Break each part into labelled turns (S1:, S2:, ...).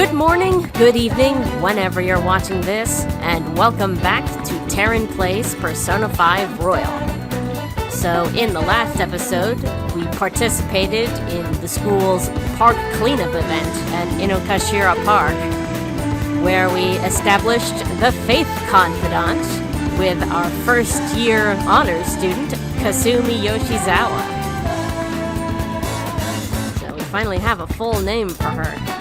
S1: Good morning, good evening, whenever you're watching this, and welcome back to Taryn Plays Persona 5 Royal. So, in the last episode, we participated in the school's park cleanup event at Inokashira Park, where we established the Faith Confidant with our first-year honors student, Kasumi Yoshizawa. So we finally have a full name for her.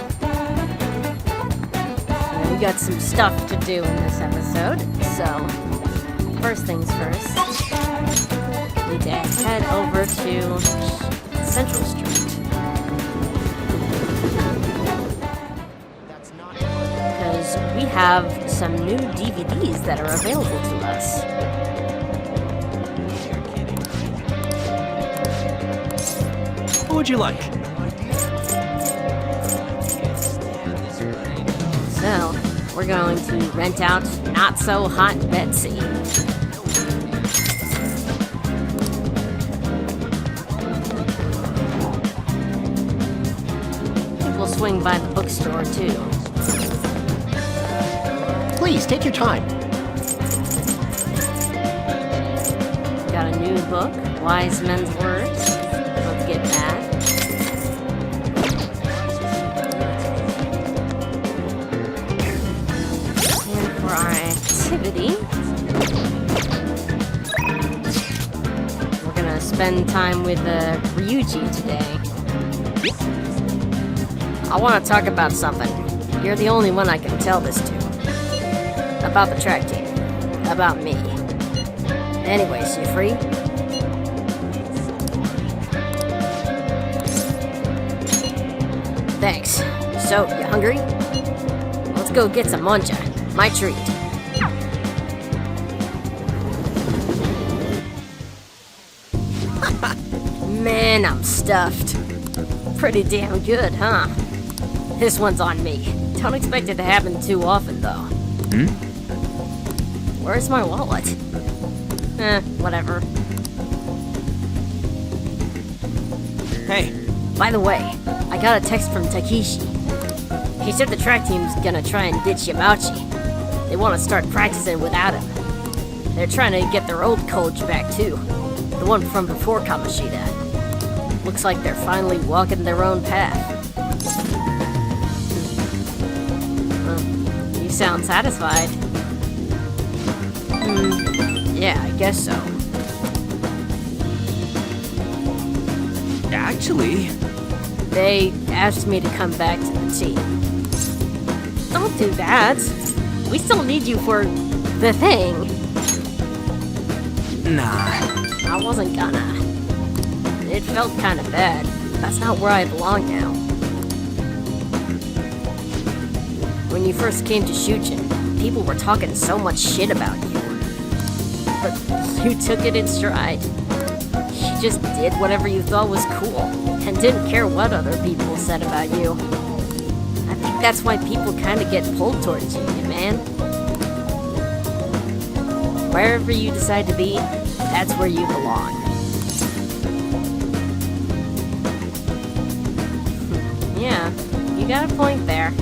S1: And we got some stuff to do in this episode, so first things first, we need to head over to Central Street. Because we have some new DVDs that are available to us.
S2: What would you like?
S1: So, we're going to rent out Not So Hot Betsy. I think we'll swing by the bookstore too.
S3: Please, take your time.
S1: Got a new book, Wise Men's Words. Let's get that. And for our activity, we're gonna spend time with Ryuji today. I want to talk about something. You're the only one I can tell this to. About the track team. About me. Anyways, you free? Thanks. So, you hungry? Let's go get some muncha. My treat. Man, I'm stuffed. Pretty damn good, huh? This one's on me. Don't expect it to happen too often, though. Where's my wallet? Whatever.
S2: Hey.
S1: By the way, I got a text from Takeshi. He said the track team's gonna try and ditch Yamauchi. They want to start practicing without him. They're trying to get their old coach back too. The one from before Kamoshida. Looks like they're finally walking their own path. You sound satisfied. Yeah, I guess so.
S2: Actually...
S1: They asked me to come back to the team. Don't do that. We still need you for the thing.
S2: Nah.
S1: I wasn't gonna. It felt kind of bad. That's not where I belong now. When you first came to Shujin, people were talking so much shit about you. But you took it in stride. You just did whatever you thought was cool, and didn't care what other people said about you. I think that's why people kind of get pulled towards you, man. Wherever you decide to be, that's where you belong. Yeah, you got a point there.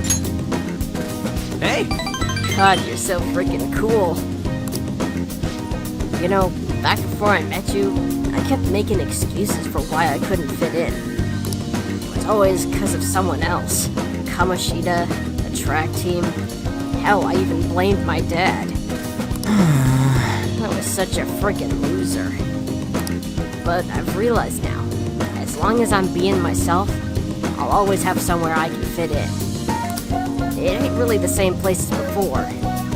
S2: Hey!
S1: God, you're so freaking cool. You know, back before I met you, I kept making excuses for why I couldn't fit in. It was always because of someone else. Kamoshida, the track team. Hell, I even blamed my dad. I was such a freaking loser. But I've realized now, as long as I'm being myself, I'll always have somewhere I can fit in. It ain't really the same place as before,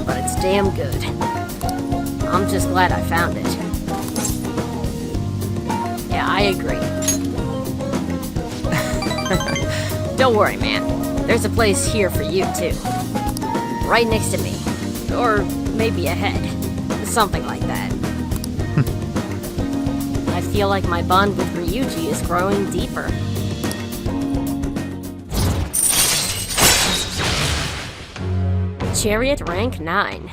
S1: but it's damn good. I'm just glad I found it. Yeah, I agree. Don't worry, man. There's a place here for you, too. Right next to me. Or maybe ahead. Something like that. I feel like my bond with Ryuji is growing deeper. Chariot Rank 9.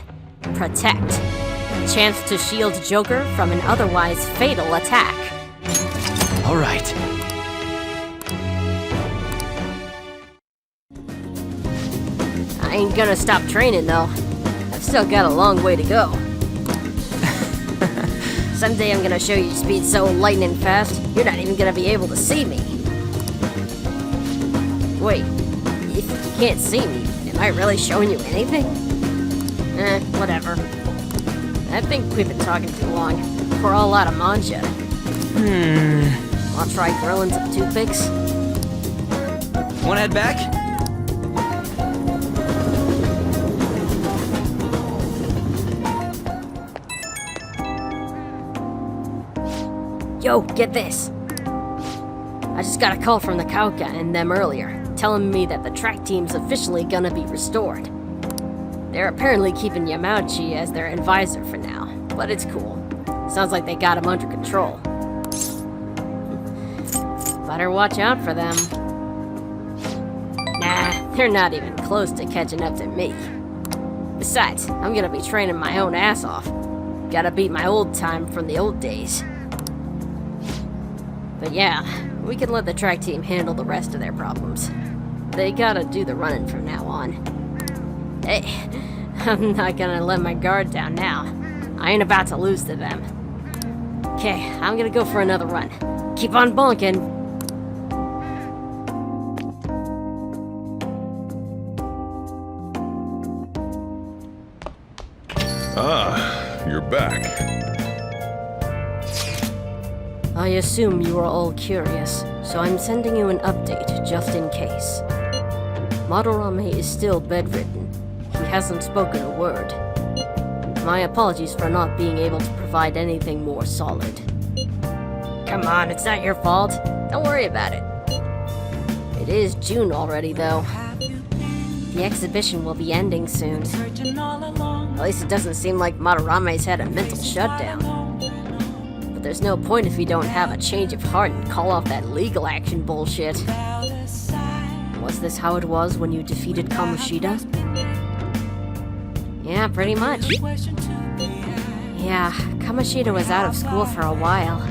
S1: Protect. Chance to shield Joker from an otherwise fatal attack.
S2: All right.
S1: I ain't gonna stop training though. I've still got a long way to go. Someday I'm gonna show you speed so lightning fast, you're not even gonna be able to see me. Wait, if you can't see me, am I really showing you anything? Whatever. I think we've been talking too long. We're all out of manja. Wanna try grilling some toothpicks?
S2: Wanna head back?
S1: Yo, get this! I just got a call from the Kauka and them earlier, telling me that the track team's officially gonna be restored. They're apparently keeping Yamauchi as their advisor for now, but it's cool. Sounds like they got him under control. Better watch out for them. Nah, they're not even close to catching up to me. Besides, I'm gonna be training my own ass off. Gotta beat my old time from the old days. But yeah, we can let the track team handle the rest of their problems. They gotta do the running from now on. Hey, I'm not gonna let my guard down now. I ain't about to lose to them. Okay, I'm gonna go for another run. Keep on bonking.
S4: Ah, you're back.
S1: I assume you are all curious, so I'm sending you an update just in case. Madarame is still bedridden. He hasn't spoken a word. My apologies for not being able to provide anything more solid. Come on, it's not your fault. Don't worry about it. It is June already, though. The exhibition will be ending soon. At least it doesn't seem like Madarame's had a mental shutdown. But there's no point if you don't have a change of heart and call off that legal action bullshit. Was this how it was when you defeated Kamoshida? Yeah, pretty much. Yeah, Kamoshida was out of school for a while.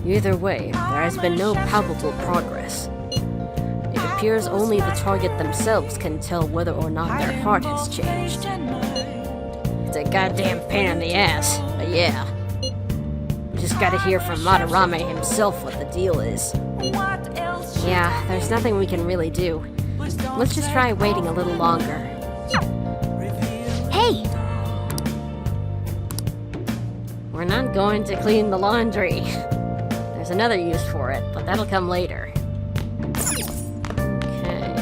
S1: Either way, there has been no palpable progress. It appears only the target themselves can tell whether or not their heart has changed. It's a goddamn pain in the ass, but yeah. We just gotta hear from Madarame himself what the deal is. Yeah, there's nothing we can really do. Let's just try waiting a little longer. Hey! We're not going to clean the laundry. There's another use for it, but that'll come later. Okay.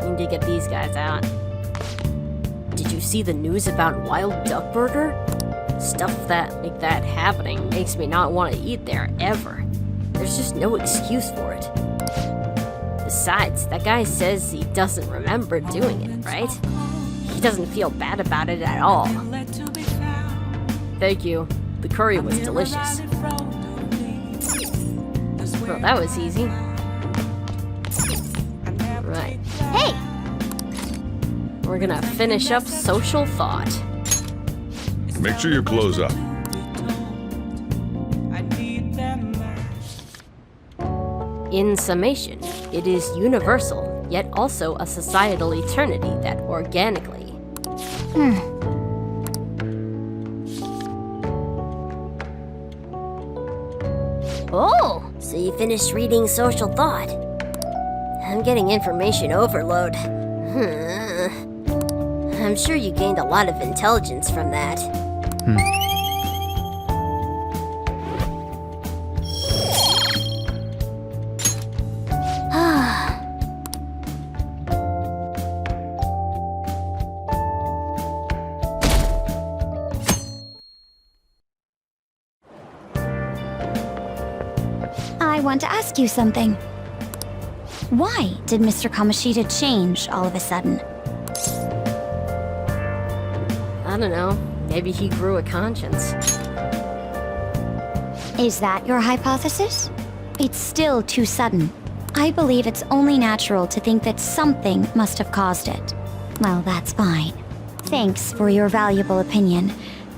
S1: Need to get these guys out. Did you see the news about Wild Duck Burger? Stuff like that happening makes me not want to eat there ever. There's just no excuse for it. Besides, that guy says he doesn't remember doing it, right? He doesn't feel bad about it at all. Thank you. The curry was delicious. Well, that was easy. Right. Hey! We're gonna finish up social thought.
S4: Make sure you close up.
S1: In summation, it is universal, yet also a societal eternity that organically... Oh, so you finished reading Social Thought. I'm getting information overload. I'm sure you gained a lot of intelligence from that.
S5: I want to ask you something. Why did Mr. Kamoshida change all of a sudden?
S1: I don't know. Maybe he grew a conscience.
S5: Is that your hypothesis? It's still too sudden. I believe it's only natural to think that something must have caused it. Well, that's fine. Thanks for your valuable opinion.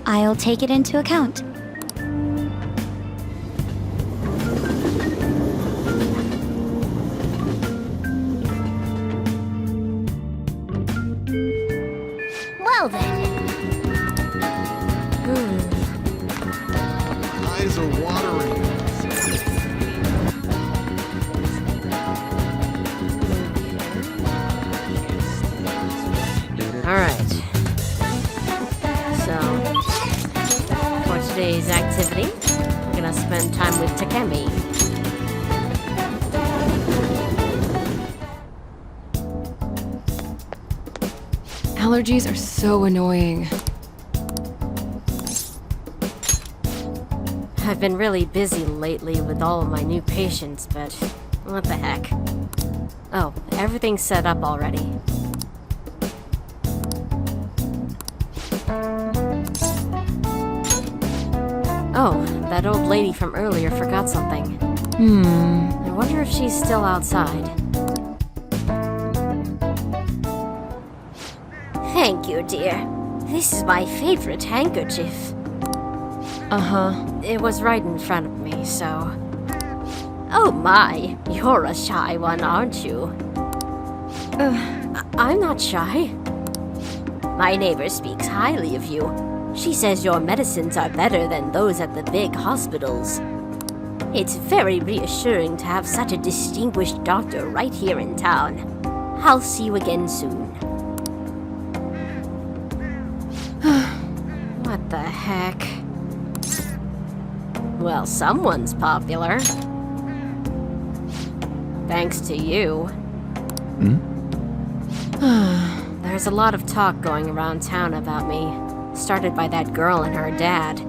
S5: I'll take it into account.
S1: activity. We're gonna spend time with Takemi.
S6: Allergies are so annoying.
S1: I've been really busy lately with all of my new patients, but what the heck. Oh, everything's set up already. Oh, that old lady from earlier forgot something. I wonder if she's still outside. Thank you, dear. This is my favorite handkerchief.
S6: Uh-huh.
S1: It was right in front of me, so... Oh my, you're a shy one, aren't you? I'm not shy. My neighbor speaks highly of you. She says your medicines are better than those at the big hospitals. It's very reassuring to have such a distinguished doctor right here in town. I'll see you again soon. What the heck? Well, someone's popular. Thanks to you. There's a lot of talk going around town about me, started by that girl and her dad.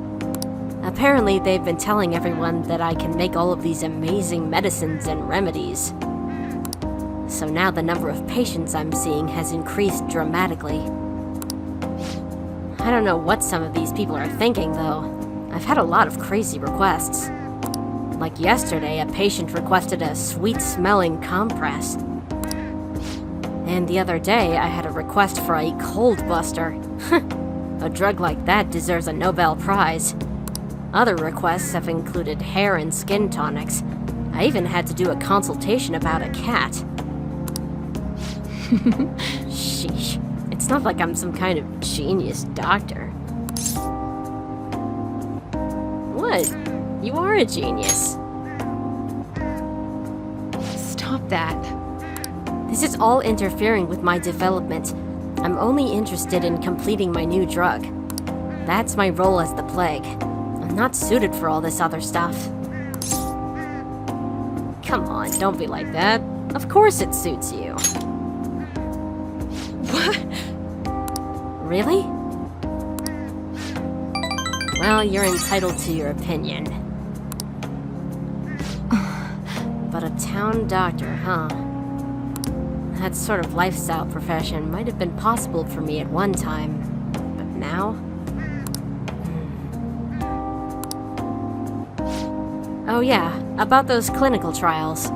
S1: Apparently, they've been telling everyone that I can make all of these amazing medicines and remedies. So now the number of patients I'm seeing has increased dramatically. I don't know what some of these people are thinking, though. I've had a lot of crazy requests. Like yesterday, a patient requested a sweet-smelling compress. And the other day, I had a request for a cold buster. A drug like that deserves a Nobel Prize. Other requests have included hair and skin tonics. I even had to do a consultation about a cat. Sheesh. It's not like I'm some kind of genius doctor. What? You are a genius.
S6: Stop that.
S1: This is all interfering with my development. I'm only interested in completing my new drug. That's my role as the plague. I'm not suited for all this other stuff. Come on, don't be like that. Of course it suits you.
S6: What?
S1: Really? Well, you're entitled to your opinion. But a town doctor, huh? That sort of lifestyle profession might have been possible for me at one time, but now? Oh yeah, about those clinical trials.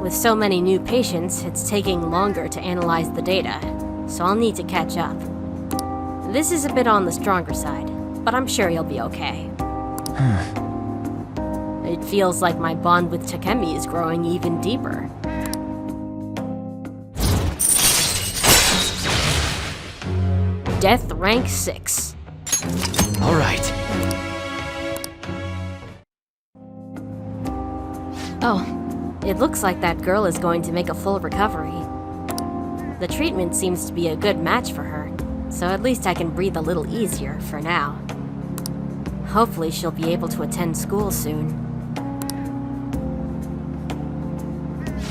S1: With so many new patients, it's taking longer to analyze the data, so I'll need to catch up. This is a bit on the stronger side, but I'm sure you'll be okay. It feels like my bond with Takemi is growing even deeper. Death Rank 6.
S2: All right.
S1: Oh, it looks like that girl is going to make a full recovery. The treatment seems to be a good match for her, so at least I can breathe a little easier for now. Hopefully she'll be able to attend school soon.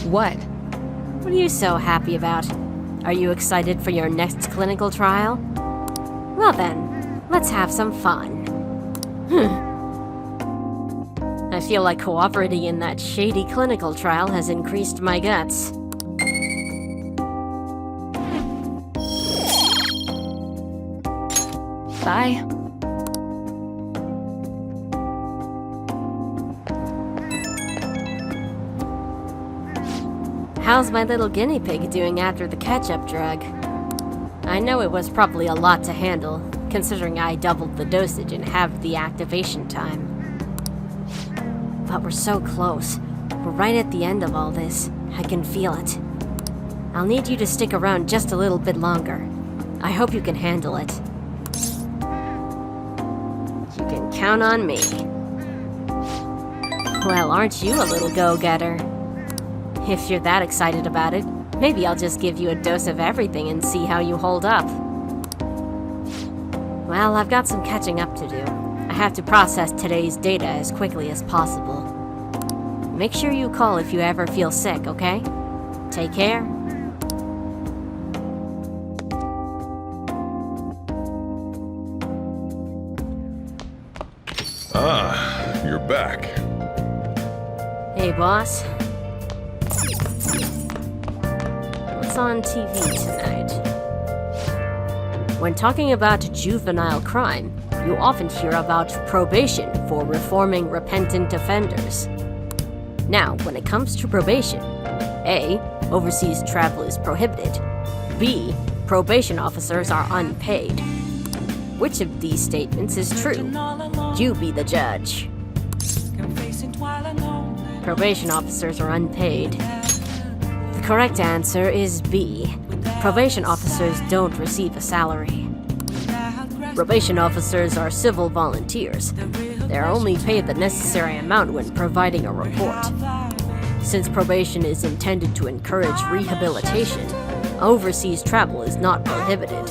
S6: What?
S1: What are you so happy about? Are you excited for your next clinical trial? Well then, let's have some fun. I feel like cooperating in that shady clinical trial has increased my guts.
S6: Bye.
S1: How's my little guinea pig doing after the catch-up drug? I know it was probably a lot to handle, considering I doubled the dosage and halved the activation time. But we're so close. We're right at the end of all this. I can feel it. I'll need you to stick around just a little bit longer. I hope you can handle it. You can count on me. Well, aren't you a little go-getter? If you're that excited about it, maybe I'll just give you a dose of everything and see how you hold up. Well, I've got some catching up to do. I have to process today's data as quickly as possible. Make sure you call if you ever feel sick, okay? Take care.
S4: Ah, you're back.
S1: Hey, boss. What's on TV tonight? When talking about juvenile crime, you often hear about probation for reforming repentant offenders. Now, when it comes to probation, A. Overseas travel is prohibited. B. Probation officers are unpaid. Which of these statements is true? You be the judge. Probation officers are unpaid. The correct answer is B. Probation officers don't receive a salary. Probation officers are civil volunteers. They are only paid the necessary amount when providing a report. Since probation is intended to encourage rehabilitation, overseas travel is not prohibited.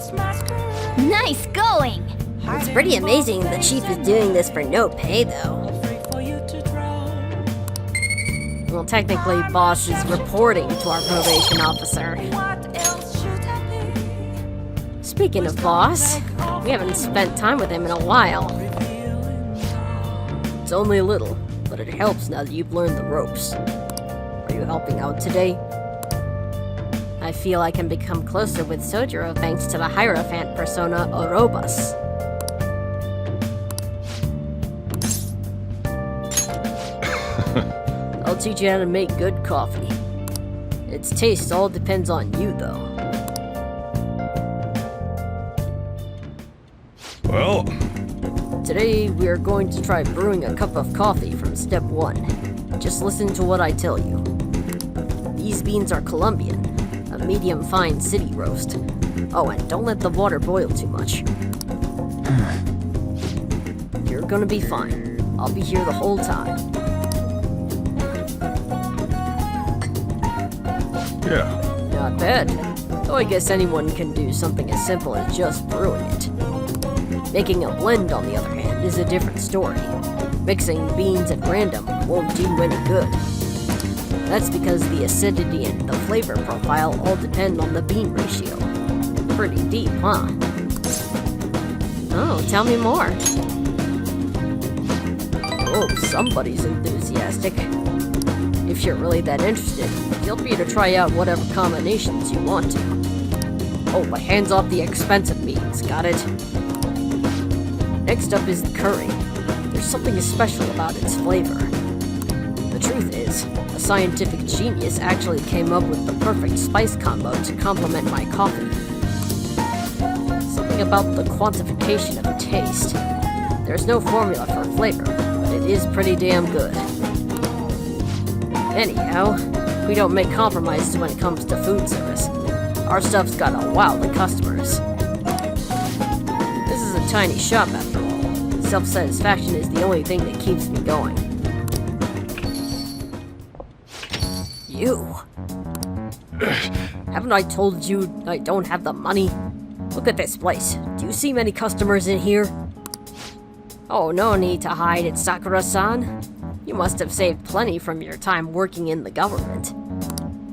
S5: Nice going!
S1: It's pretty amazing the chief is doing this for no pay, though. Well, technically, boss is reporting to our probation officer. Speaking of boss, we haven't spent time with him in a while. It's only a little, but it helps now that you've learned the ropes. Are you helping out today? I feel I can become closer with Sojiro thanks to the Hierophant persona Orobas. I'll teach you how to make good coffee. Its taste all depends on you, though.
S4: Well,
S1: Today, we are going to try brewing a cup of coffee from step 1. Just listen to what I tell you. These beans are Colombian, a medium fine city roast. Oh, and don't let the water boil too much. You're gonna be fine. I'll be here the whole time.
S4: yeah.
S1: Not bad. Though I guess anyone can do something as simple as just brewing it. Making a blend, on the other hand, is a different story. Mixing beans at random won't do any good. That's because the acidity and the flavor profile all depend on the bean ratio. Pretty deep, huh? Oh, tell me more. Oh, somebody's enthusiastic. If you're really that interested, feel free to try out whatever combinations you want to. Oh, but hands off the expensive beans, got it? Next up is the curry. There's something special about its flavor. The truth is, a scientific genius actually came up with the perfect spice combo to complement my coffee. Something about the quantification of taste. There's no formula for flavor, but it is pretty damn good. Anyhow, we don't make compromises when it comes to food service. Our stuff's gotta wow the customers. This is a tiny shop after all. Self-satisfaction is the only thing that keeps me going. You. Haven't I told you I don't have the money? Look at this place. Do you see many customers in here? Oh, no need to hide it, Sakura-san. You must have saved plenty from your time working in the government.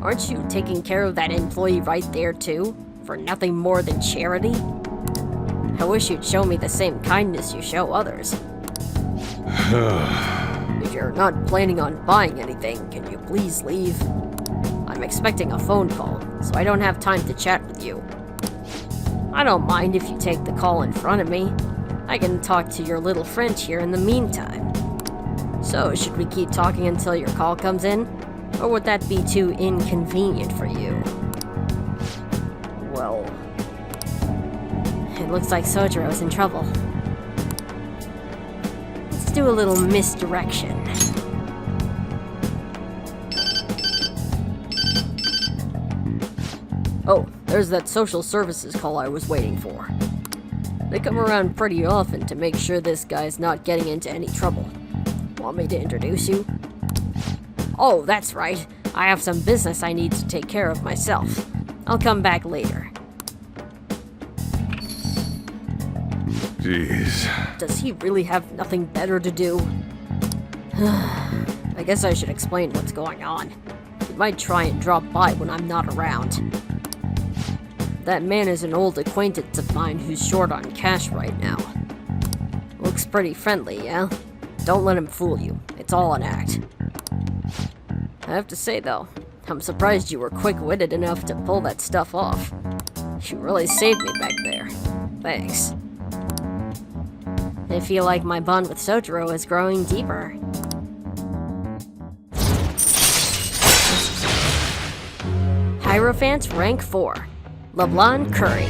S1: Aren't you taking care of that employee right there, too? For nothing more than charity? I wish you'd show me the same kindness you show others. If you're not planning on buying anything, can you please leave? I'm expecting a phone call, so I don't have time to chat with you. I don't mind if you take the call in front of me. I can talk to your little friend here in the meantime. So, should we keep talking until your call comes in? Or would that be too inconvenient for you? Well... It looks like Sojiro's in trouble. Let's do a little misdirection. Oh, there's that social services call I was waiting for. They come around pretty often to make sure this guy's not getting into any trouble. Want me to introduce you? Oh, that's right. I have some business I need to take care of myself. I'll come back later.
S4: Jeez.
S1: Does he really have nothing better to do? I guess I should explain what's going on. He might try and drop by when I'm not around. That man is an old acquaintance of mine who's short on cash right now. Looks pretty friendly, yeah? Don't let him fool you. It's all an act. I have to say, though, I'm surprised you were quick-witted enough to pull that stuff off. You really saved me back there. Thanks. I feel like my bond with Sojiro is growing deeper. Hierophant Rank 4. LeBlanc Curry.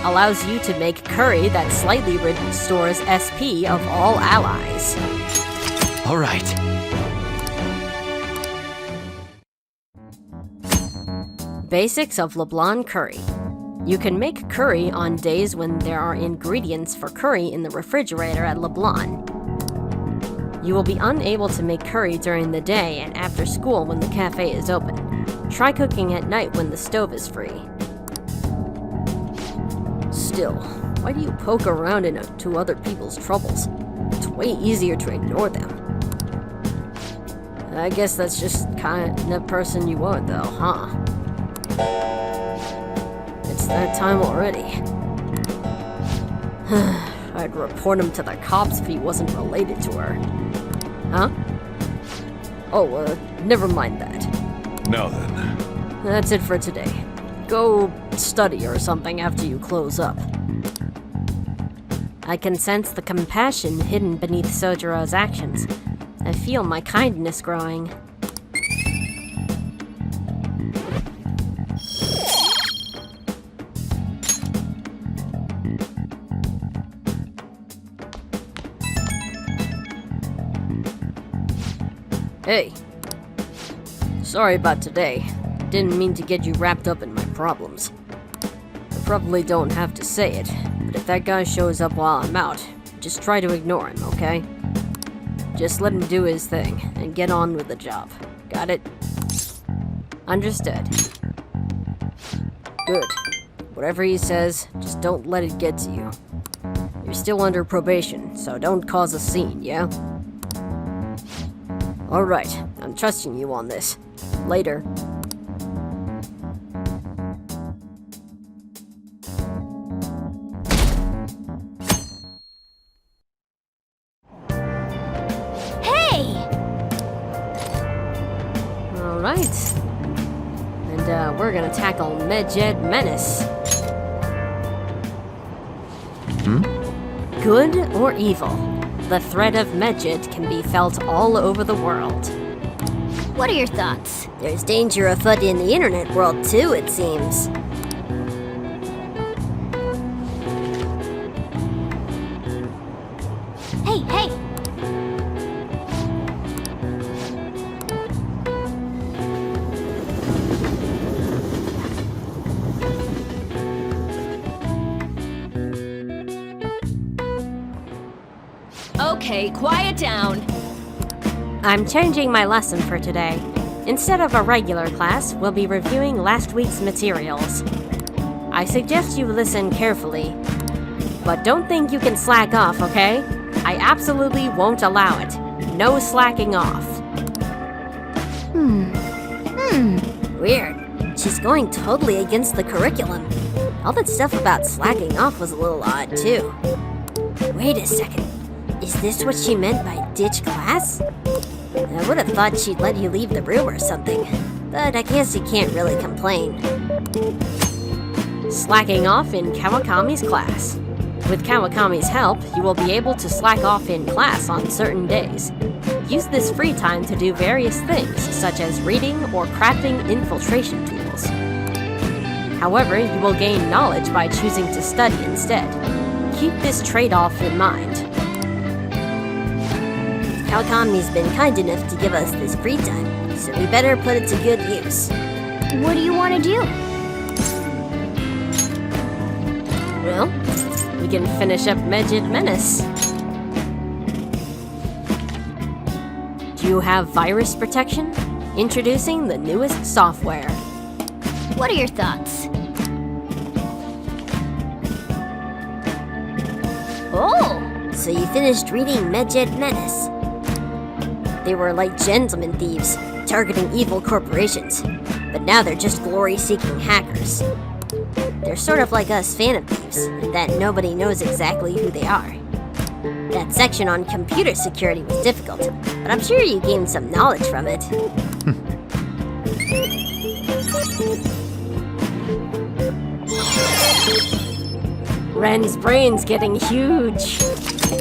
S1: Allows you to make curry that slightly restores SP of all allies.
S2: All right.
S1: Basics of LeBlanc Curry. You can make curry on days when there are ingredients for curry in the refrigerator at LeBlanc. You will be unable to make curry during the day and after school when the cafe is open. Try cooking at night when the stove is free. Still, why do you poke around into other people's troubles? It's way easier to ignore them. I guess that's just kind of person you are, though, huh? It's that time already. I'd report him to the cops if he wasn't related to her. Huh? Oh, never mind that.
S4: Now then.
S1: That's it for today. Go study or something after you close up. I can sense the compassion hidden beneath Sojiro's actions. I feel my kindness growing. Hey. Sorry about today. Didn't mean to get you wrapped up in my problems. I probably don't have to say it, but if that guy shows up while I'm out, just try to ignore him, okay? Just let him do his thing, and get on with the job. Got it? Understood. Good. Whatever he says, just don't let it get to you. You're still under probation, so don't cause a scene, yeah? Alright, I'm trusting you on this. Later. Alright. And we're gonna tackle Medjed Menace. Good or evil, the threat of Medjed can be felt all over the world.
S5: What are your thoughts?
S1: There's danger afoot in the internet world too, it seems.
S5: Hey, hey!
S6: Okay, quiet down.
S1: I'm changing my lesson for today. Instead of a regular class, we'll be reviewing last week's materials. I suggest you listen carefully. But don't think you can slack off, okay? I absolutely won't allow it. No slacking off. Weird. She's going totally against the curriculum. All that stuff about slacking off was a little odd, too. Wait a second. Is this what she meant by ditch class? I would have thought she'd let you leave the room or something, but I guess you can't really complain. Slacking off in Kawakami's class. With Kawakami's help, you will be able to slack off in class on certain days. Use this free time to do various things, such as reading or crafting infiltration tools. However, you will gain knowledge by choosing to study instead. Keep this trade-off in mind. Kawakami's been kind enough to give us this free time, so we better put it to good use.
S5: What do you want to do?
S1: Well, we can finish up Medjed Menace. Do you have virus protection? Introducing the newest software.
S5: What are your thoughts?
S1: Oh, so you finished reading Medjed Menace. They were like gentlemen thieves, targeting evil corporations, but now they're just glory-seeking hackers. They're sort of like us phantom thieves, in that nobody knows exactly who they are. That section on computer security was difficult, but I'm sure you gained some knowledge from it. Ren's brain's getting huge.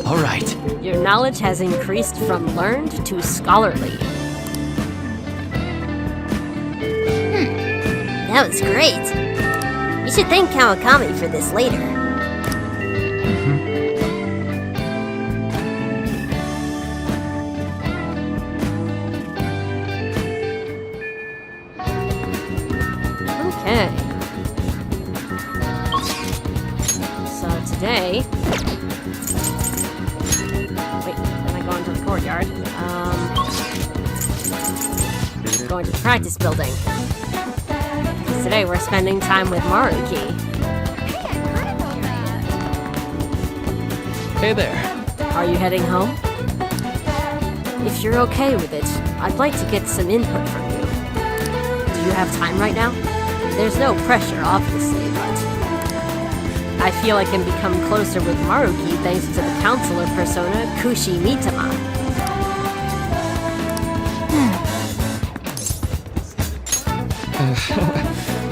S2: All right.
S1: Your knowledge has increased from learned to scholarly. That was great. You should thank Kawakami for this later. Okay. So today... Wait, then I go into the courtyard. Going to the practice building. Today we're spending time with Maruki.
S2: Hey there.
S1: Are you heading home? If you're okay with it, I'd like to get some input from you. Do you have time right now? There's no pressure, obviously, but I feel I can become closer with Maruki thanks to the counselor persona Kushi Mitama.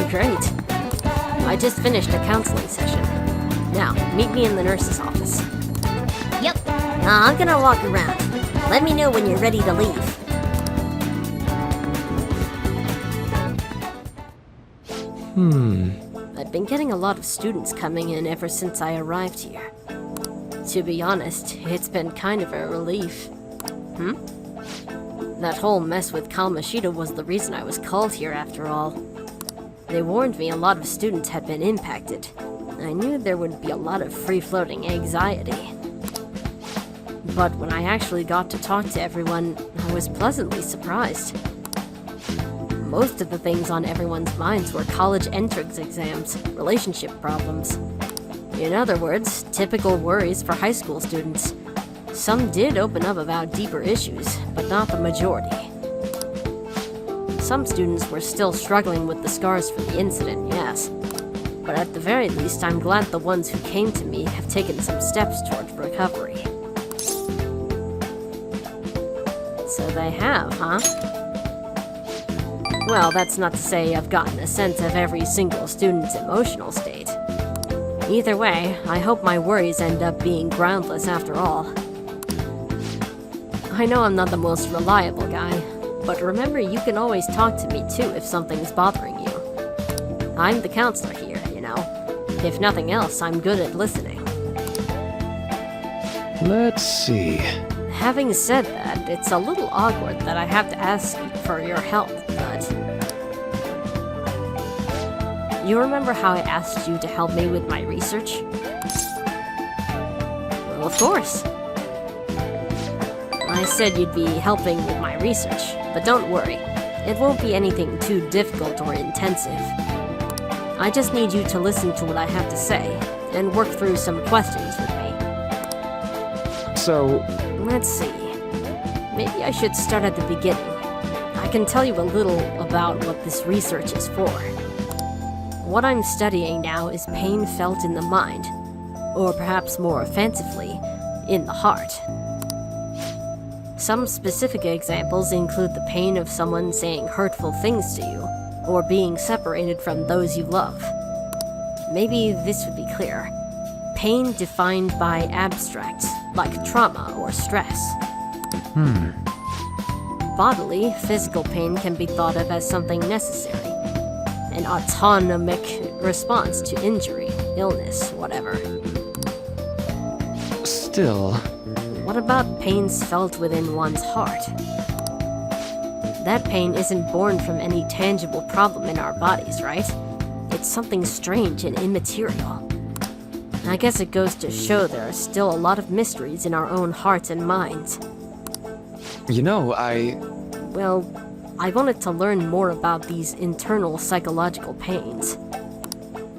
S1: Great. I just finished a counseling session. Now, meet me in the nurse's office.
S5: Yep.
S1: I'm gonna walk around. Let me know when you're ready to leave. I've been getting a lot of students coming in ever since I arrived here. To be honest, it's been kind of a relief. That whole mess with Kamoshida was the reason I was called here after all. They warned me a lot of students had been impacted. I knew there would be a lot of free-floating anxiety. But when I actually got to talk to everyone, I was pleasantly surprised. Most of the things on everyone's minds were college entrance exams, relationship problems. In other words, typical worries for high school students. Some did open up about deeper issues, but not the majority. Some students were still struggling with the scars from the incident, yes. But at the very least, I'm glad the ones who came to me have taken some steps toward recovery. So they have, huh? Well, that's not to say I've gotten a sense of every single student's emotional state. Either way, I hope my worries end up being groundless after all. I know I'm not the most reliable guy, but remember you can always talk to me too if something's bothering you. I'm the counselor here, you know. If nothing else, I'm good at listening.
S2: Let's see.
S1: Having said that, it's a little awkward that I have to ask for your help, but... You remember how I asked you to help me with my research? Well, of course. I said you'd be helping with my research, but don't worry. It won't be anything too difficult or intensive. I just need you to listen to what I have to say, and work through some questions with me.
S2: So...
S1: Let's see. Maybe I should start at the beginning. I can tell you a little about what this research is for. What I'm studying now is pain felt in the mind, or perhaps more offensively, in the heart. Some specific examples include the pain of someone saying hurtful things to you, or being separated from those you love. Maybe this would be clear. Pain defined by abstracts, like trauma or stress. Bodily, physical pain can be thought of as something necessary. An autonomic response to injury, illness, whatever.
S2: Still...
S1: What about pains felt within one's heart? That pain isn't born from any tangible problem in our bodies, right? It's something strange and immaterial. I guess it goes to show there are still a lot of mysteries in our own hearts and minds.
S2: You know,
S1: Well, I wanted to learn more about these internal psychological pains.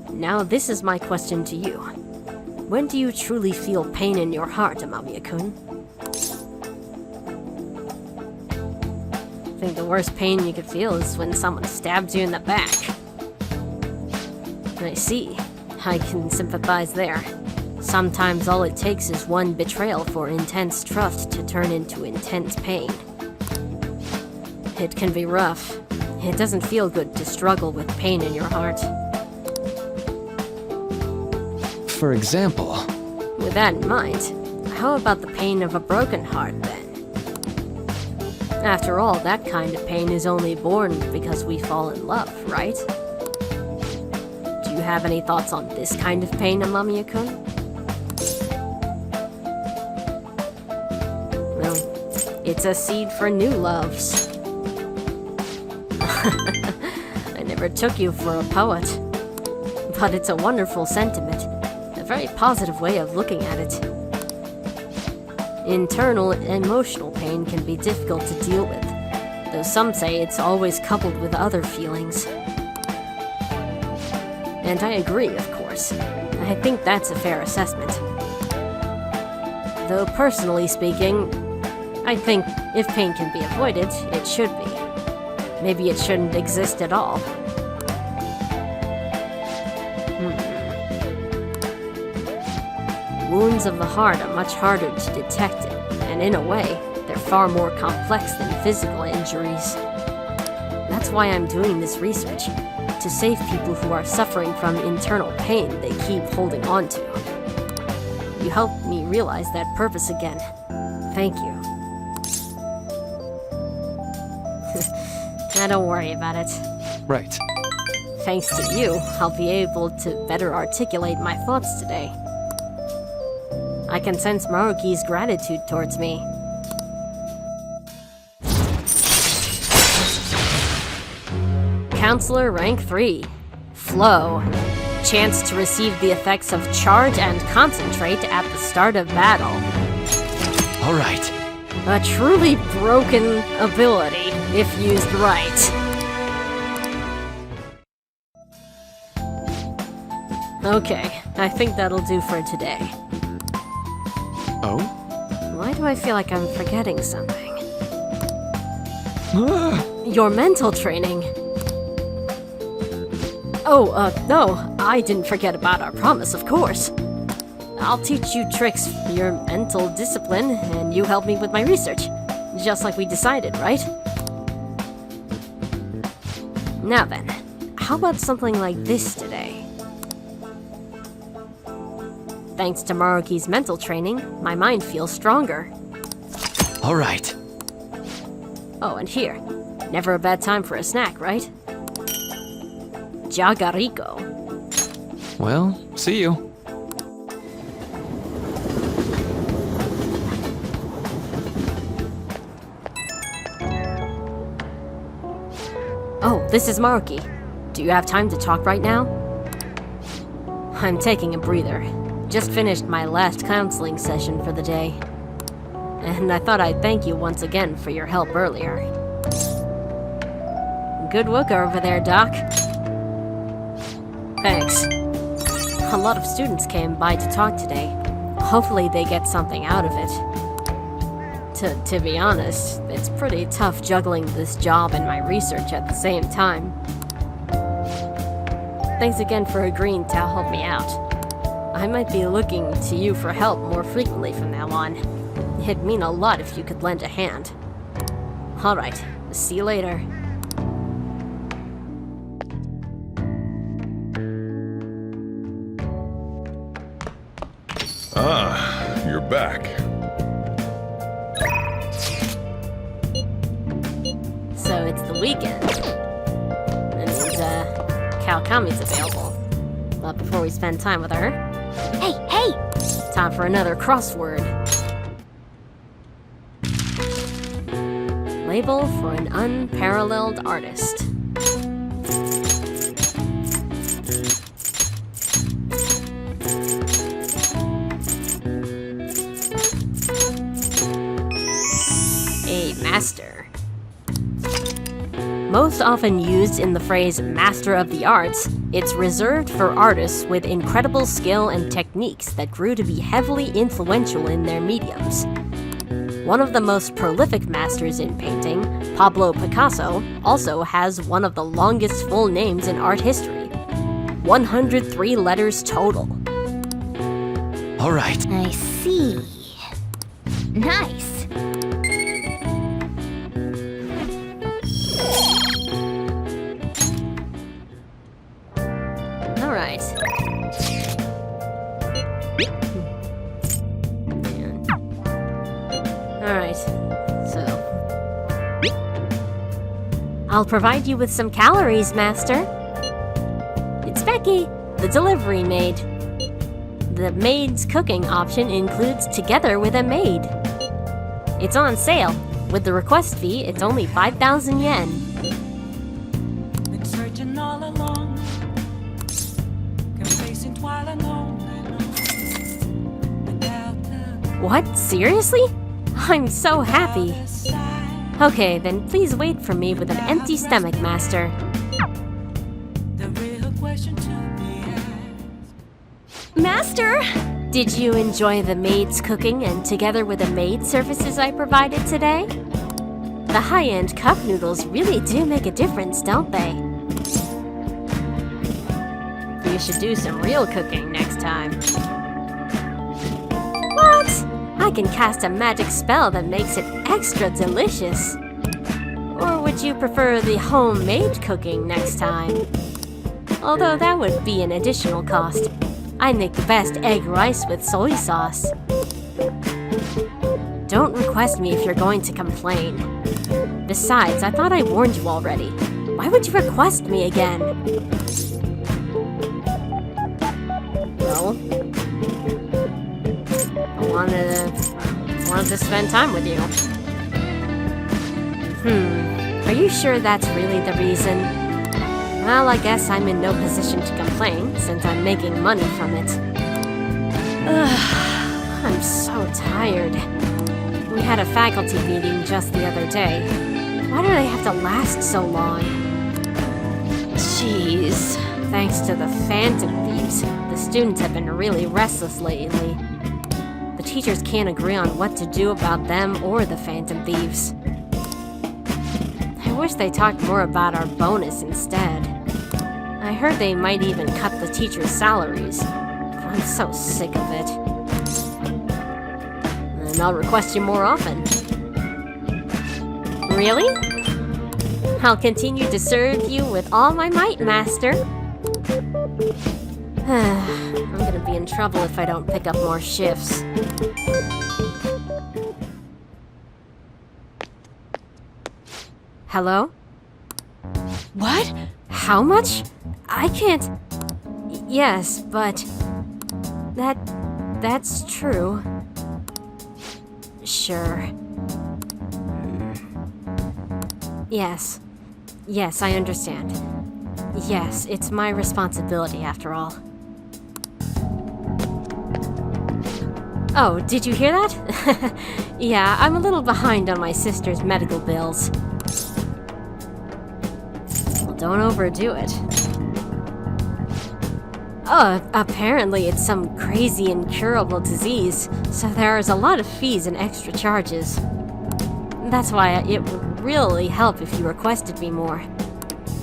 S1: Now this is my question to you. When do you truly feel pain in your heart, Amamiya-kun? I think the worst pain you could feel is when someone stabs you in the back. I see. I can sympathize there. Sometimes all it takes is one betrayal for intense trust to turn into intense pain. It can be rough. It doesn't feel good to struggle with pain in your heart.
S2: For example...
S1: With that in mind, how about the pain of a broken heart, then? After all, that kind of pain is only born because we fall in love, right? Do you have any thoughts on this kind of pain, Amamiya-kun? Well, it's a seed for new loves. I never took you for a poet. But it's a wonderful sentiment. A very positive way of looking at it. Internal emotional pain can be difficult to deal with, though some say it's always coupled with other feelings. And I agree, of course. I think that's a fair assessment. Though personally speaking, I think if pain can be avoided, it should be. Maybe it shouldn't exist at all. Wounds of the heart are much harder to detect, and in a way, they're far more complex than physical injuries. That's why I'm doing this research, to save people who are suffering from internal pain they keep holding on to. You helped me realize that purpose again. Thank you. Now don't worry about it.
S2: Right.
S1: Thanks to you, I'll be able to better articulate my thoughts today. I can sense Maruki's gratitude towards me. Councillor Rank 3. Flow. Chance to receive the effects of charge and concentrate at the start of battle.
S2: Alright.
S1: A truly broken ability, if used right. Okay, I think that'll do for today.
S2: Oh?
S1: Why do I feel like I'm forgetting something? Your mental training. Oh, no, I didn't forget about our promise, of course. I'll teach you tricks for your mental discipline, and you help me with my research. Just like we decided, right? Now then, how about something like this today? Thanks to Maruki's mental training, my mind feels stronger.
S2: Alright.
S1: Oh, and here. Never a bad time for a snack, right? Jagariko.
S2: Well, see you.
S1: Oh, this is Maruki. Do you have time to talk right now? I'm taking a breather. Just finished my last counseling session for the day. And I thought I'd thank you once again for your help earlier. Good work over there, Doc. Thanks. A lot of students came by to talk today. Hopefully they get something out of it. To be honest, it's pretty tough juggling this job and my research at the same time. Thanks again for agreeing to help me out. I might be looking to you for help more frequently from now on. It'd mean a lot if you could lend a hand. Alright, see you later.
S4: Ah, you're back.
S1: So it's the weekend. And Kawakami's available. But before we spend time with her...
S5: Hey, hey!
S1: Time for another crossword. Label for an unparalleled artist. A master. Most often used in the phrase Master of the Arts, it's reserved for artists with incredible skill and techniques that grew to be heavily influential in their mediums. One of the most prolific masters in painting, Pablo Picasso, also has one of the longest full names in art history. 103 letters total.
S2: All right.
S5: I see. Nice.
S1: Alright. Alright, so... I'll provide you with some calories, Master. It's Becky, the delivery maid. The maid's cooking option includes Together with a Maid. It's on sale. With the request fee, it's only 5,000 yen.
S7: Been searching all along, confessing while alone without the
S1: What? Seriously? I'm so happy.
S7: other side.
S1: Okay, then please wait for me with an empty stomach, Master.
S7: The real question to be asked.
S5: Master!
S1: Did you enjoy the maid's cooking and Together with a Maid services I provided today? The high-end cup noodles really do make a difference, don't they? You should do some real cooking next time. What? I can cast a magic spell that makes it extra delicious. Or would you prefer the homemade cooking next time? Although that would be an additional cost. I make the best egg rice with soy sauce. Don't request me if you're going to complain. Besides, I thought I warned you already. Why would you request me again? Well, I wanted to spend time with you. Are you sure that's really the reason? Well, I guess I'm in no position to complain, since I'm making money from it. Ugh, I'm so tired. We had a faculty meeting just the other day. Why do they have to last so long? Jeez. Thanks to the Phantom Thieves, the students have been really restless lately. The teachers can't agree on what to do about them or the Phantom Thieves. I wish they talked more about our bonus instead. I heard they might even cut the teachers' salaries. I'm so sick of it. And I'll request you more often. Really? I'll continue to serve you with all my might, Master. I'm gonna be in trouble if I don't pick up more shifts. Hello?
S6: What?
S1: How much? I can't... Yes, but... That's true. Sure. Yes. Yes, I understand. Yes, it's my responsibility after all. Oh, did you hear that? Yeah, I'm a little behind on my sister's medical bills. Well, don't overdo it. Oh, apparently it's some crazy incurable disease, so there's a lot of fees and extra charges. That's why it would really help if you requested me more.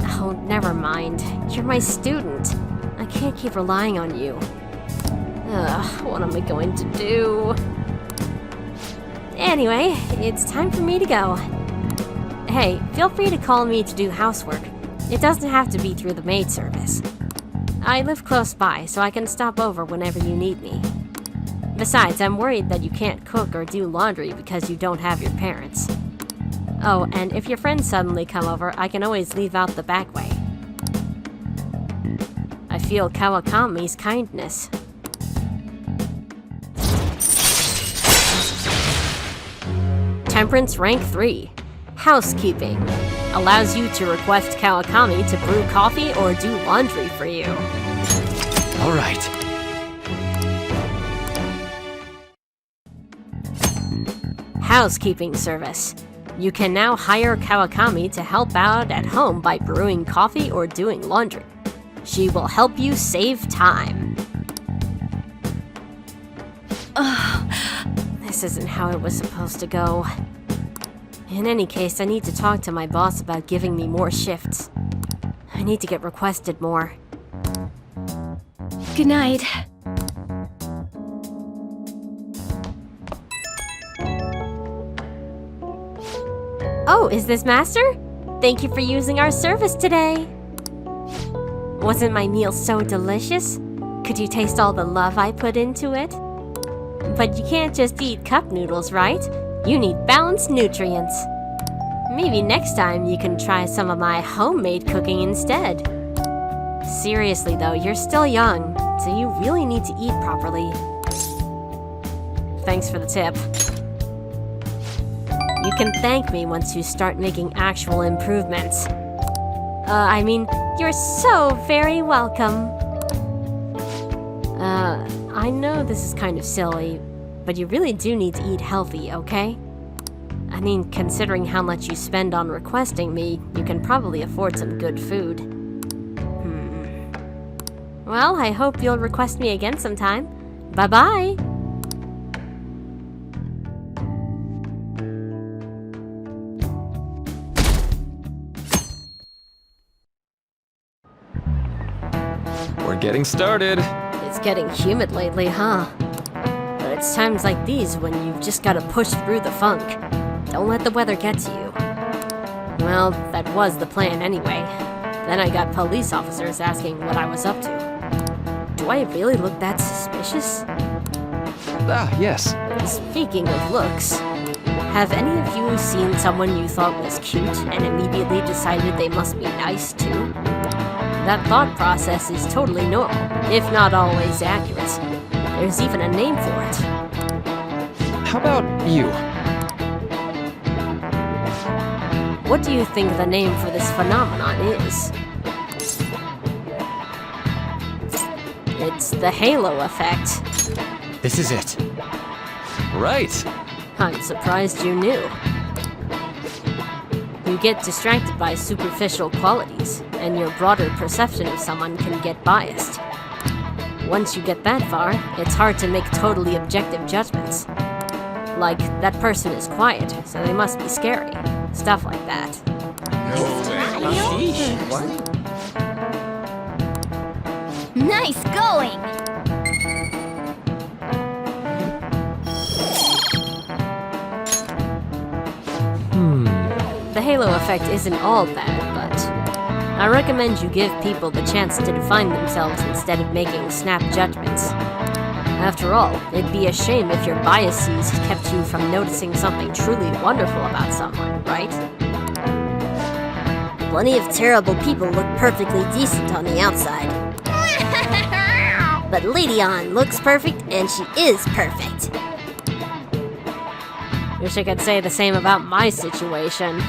S1: Oh, never mind. You're my student. I can't keep relying on you. Ugh, what am I going to do? Anyway, it's time for me to go. Hey, feel free to call me to do housework. It doesn't have to be through the maid service. I live close by, so I can stop over whenever you need me. Besides, I'm worried that you can't cook or do laundry because you don't have your parents. Oh, and if your friends suddenly come over, I can always leave out the back way. I feel Kawakami's kindness. Temperance Rank 3. Housekeeping. Allows you to request Kawakami to brew coffee or do laundry for you.
S2: All right.
S1: Housekeeping service. You can now hire Kawakami to help out at home by brewing coffee or doing laundry. She will help you save time. This isn't how it was supposed to go. In any case, I need to talk to my boss about giving me more shifts. I need to get requested more.
S6: Good night.
S1: Oh, is this Master? Thank you for using our service today. Wasn't my meal so delicious? Could you taste all the love I put into it? But you can't just eat cup noodles, right? You need balanced nutrients. Maybe next time you can try some of my homemade cooking instead. Seriously though, you're still young, so you really need to eat properly. Thanks for the tip. You can thank me once you start making actual improvements. You're so very welcome. I know this is kind of silly, but you really do need to eat healthy, okay? I mean, considering how much you spend on requesting me, you can probably afford some good food. Well, I hope you'll request me again sometime. Bye-bye!
S2: We're getting started.
S1: It's getting humid lately, huh? But it's times like these when you've just gotta push through the funk. Don't let the weather get to you. Well, that was the plan anyway. Then I got police officers asking what I was up to. Do I really look that suspicious?
S2: Ah, yes.
S1: Speaking of looks, have any of you seen someone you thought was cute and immediately decided they must be nice too? That thought process is totally normal, if not always accurate. There's even a name for it.
S2: How about you?
S1: What do you think the name for this phenomenon is? It's the halo effect.
S2: This is it. Right.
S1: I'm surprised you knew. You get distracted by superficial qualities, and your broader perception of someone can get biased. Once you get that far, it's hard to make totally objective judgments. Like, that person is quiet, so they must be scary. Stuff like that.
S5: Nice going!
S1: The halo effect isn't all bad, but I recommend you give people the chance to define themselves instead of making snap judgments. After all, it'd be a shame if your biases kept you from noticing something truly wonderful about someone, right? Plenty of terrible people look perfectly decent on the outside. But Lady On looks perfect, and she is perfect. Wish I could say the same about my situation.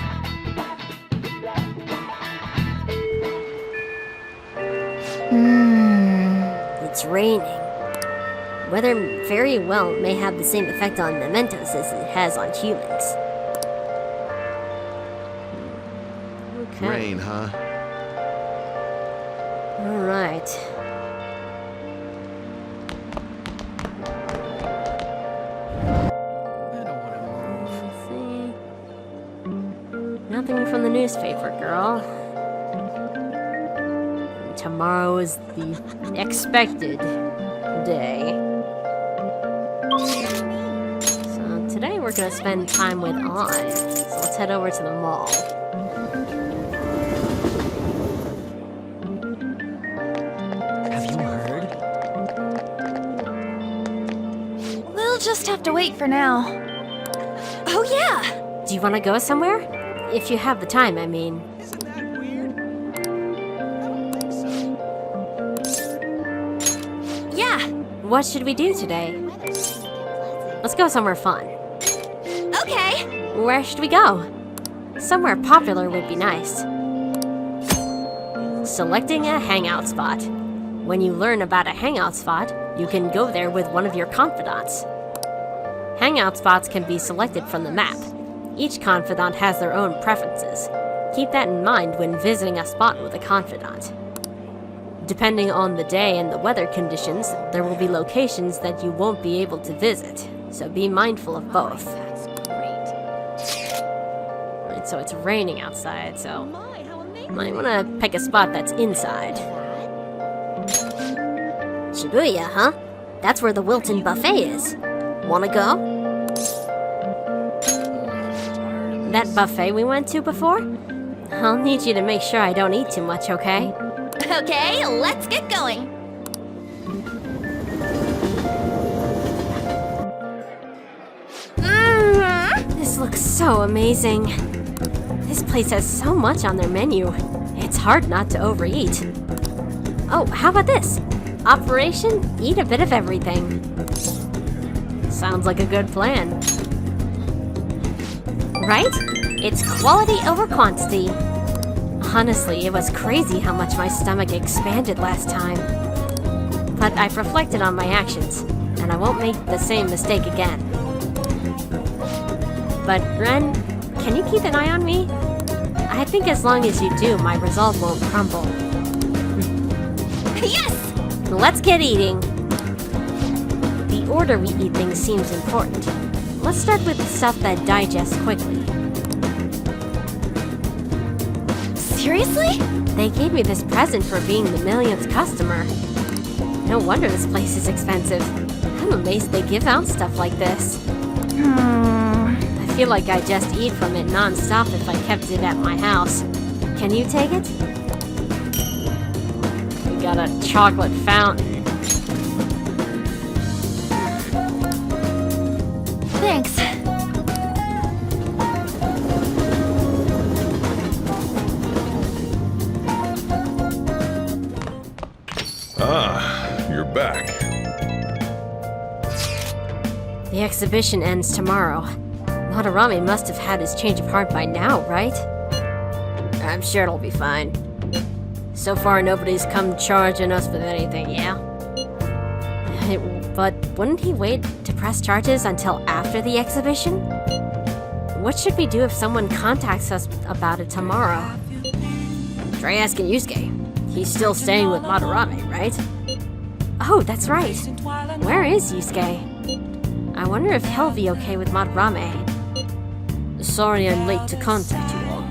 S1: It's raining. Weather very well may have the same effect on mementos as it has on humans. Okay.
S3: Rain, huh?
S1: Alright. Nothing from the newspaper, girl. Tomorrow is the expected day. So today we're gonna spend time with On. So let's head over to the mall.
S2: Have you heard?
S6: We'll just have to wait for now. Oh yeah!
S1: Do you wanna go somewhere? If you have the time, I mean.
S6: Yeah!
S1: What should we do today? Let's go somewhere fun.
S6: Okay!
S1: Where should we go? Somewhere popular would be nice. Selecting a hangout spot. When you learn about a hangout spot, you can go there with one of your confidants. Hangout spots can be selected from the map. Each confidant has their own preferences. Keep that in mind when visiting a spot with a confidant. Depending on the day and the weather conditions, there will be locations that you won't be able to visit, so be mindful of both. Right, so it's raining outside, so might want to pick a spot that's inside.
S8: Shibuya, huh? That's where the Wilton Buffet is. Wanna go?
S1: That buffet we went to before? I'll need you to make sure I don't eat too much, okay?
S6: Okay, let's get going.
S1: This looks so amazing. This place has so much on their menu. It's hard not to overeat. Oh, how about this? Operation Eat a Bit of Everything. Sounds like a good plan. Right? It's quality over quantity. Honestly, it was crazy how much my stomach expanded last time. But I've reflected on my actions, and I won't make the same mistake again. But Ren, can you keep an eye on me? I think as long as you do, my resolve won't crumble.
S6: Yes!
S1: Let's get eating. The order we eat things seems important. Let's start with the stuff that digests quickly.
S6: Seriously?
S1: They gave me this present for being the millionth customer. No wonder this place is expensive. I'm amazed they give out stuff like this. I feel like I just eat from it non-stop if I kept it at my house. Can you take it? We got a chocolate fountain.
S6: Thanks.
S4: Ah, you're back.
S1: The exhibition ends tomorrow. Madarame must have had his change of heart by now, right? I'm sure it'll be fine. So far, nobody's come charging us with anything, yeah? But wouldn't he wait to press charges until after the exhibition? What should we do if someone contacts us about it tomorrow? Try asking Yusuke. He's still staying with Madarame, right? Oh, that's right. Where is Yusuke? I wonder if he'll be okay with Madarame. Sorry I'm late to contact you all.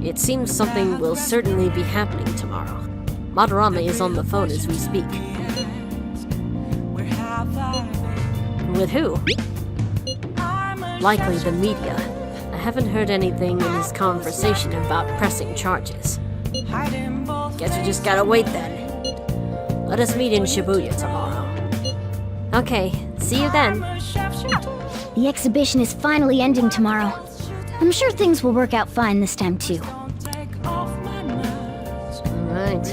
S1: It seems something will certainly be happening tomorrow. Madarame is on the phone as we speak. With who? Likely the media. I haven't heard anything in his conversation about pressing charges. Guess we just gotta wait then. Let us meet in Shibuya tomorrow. Okay, see you then.
S5: The exhibition is finally ending tomorrow. I'm sure things will work out fine this time too.
S1: Alright,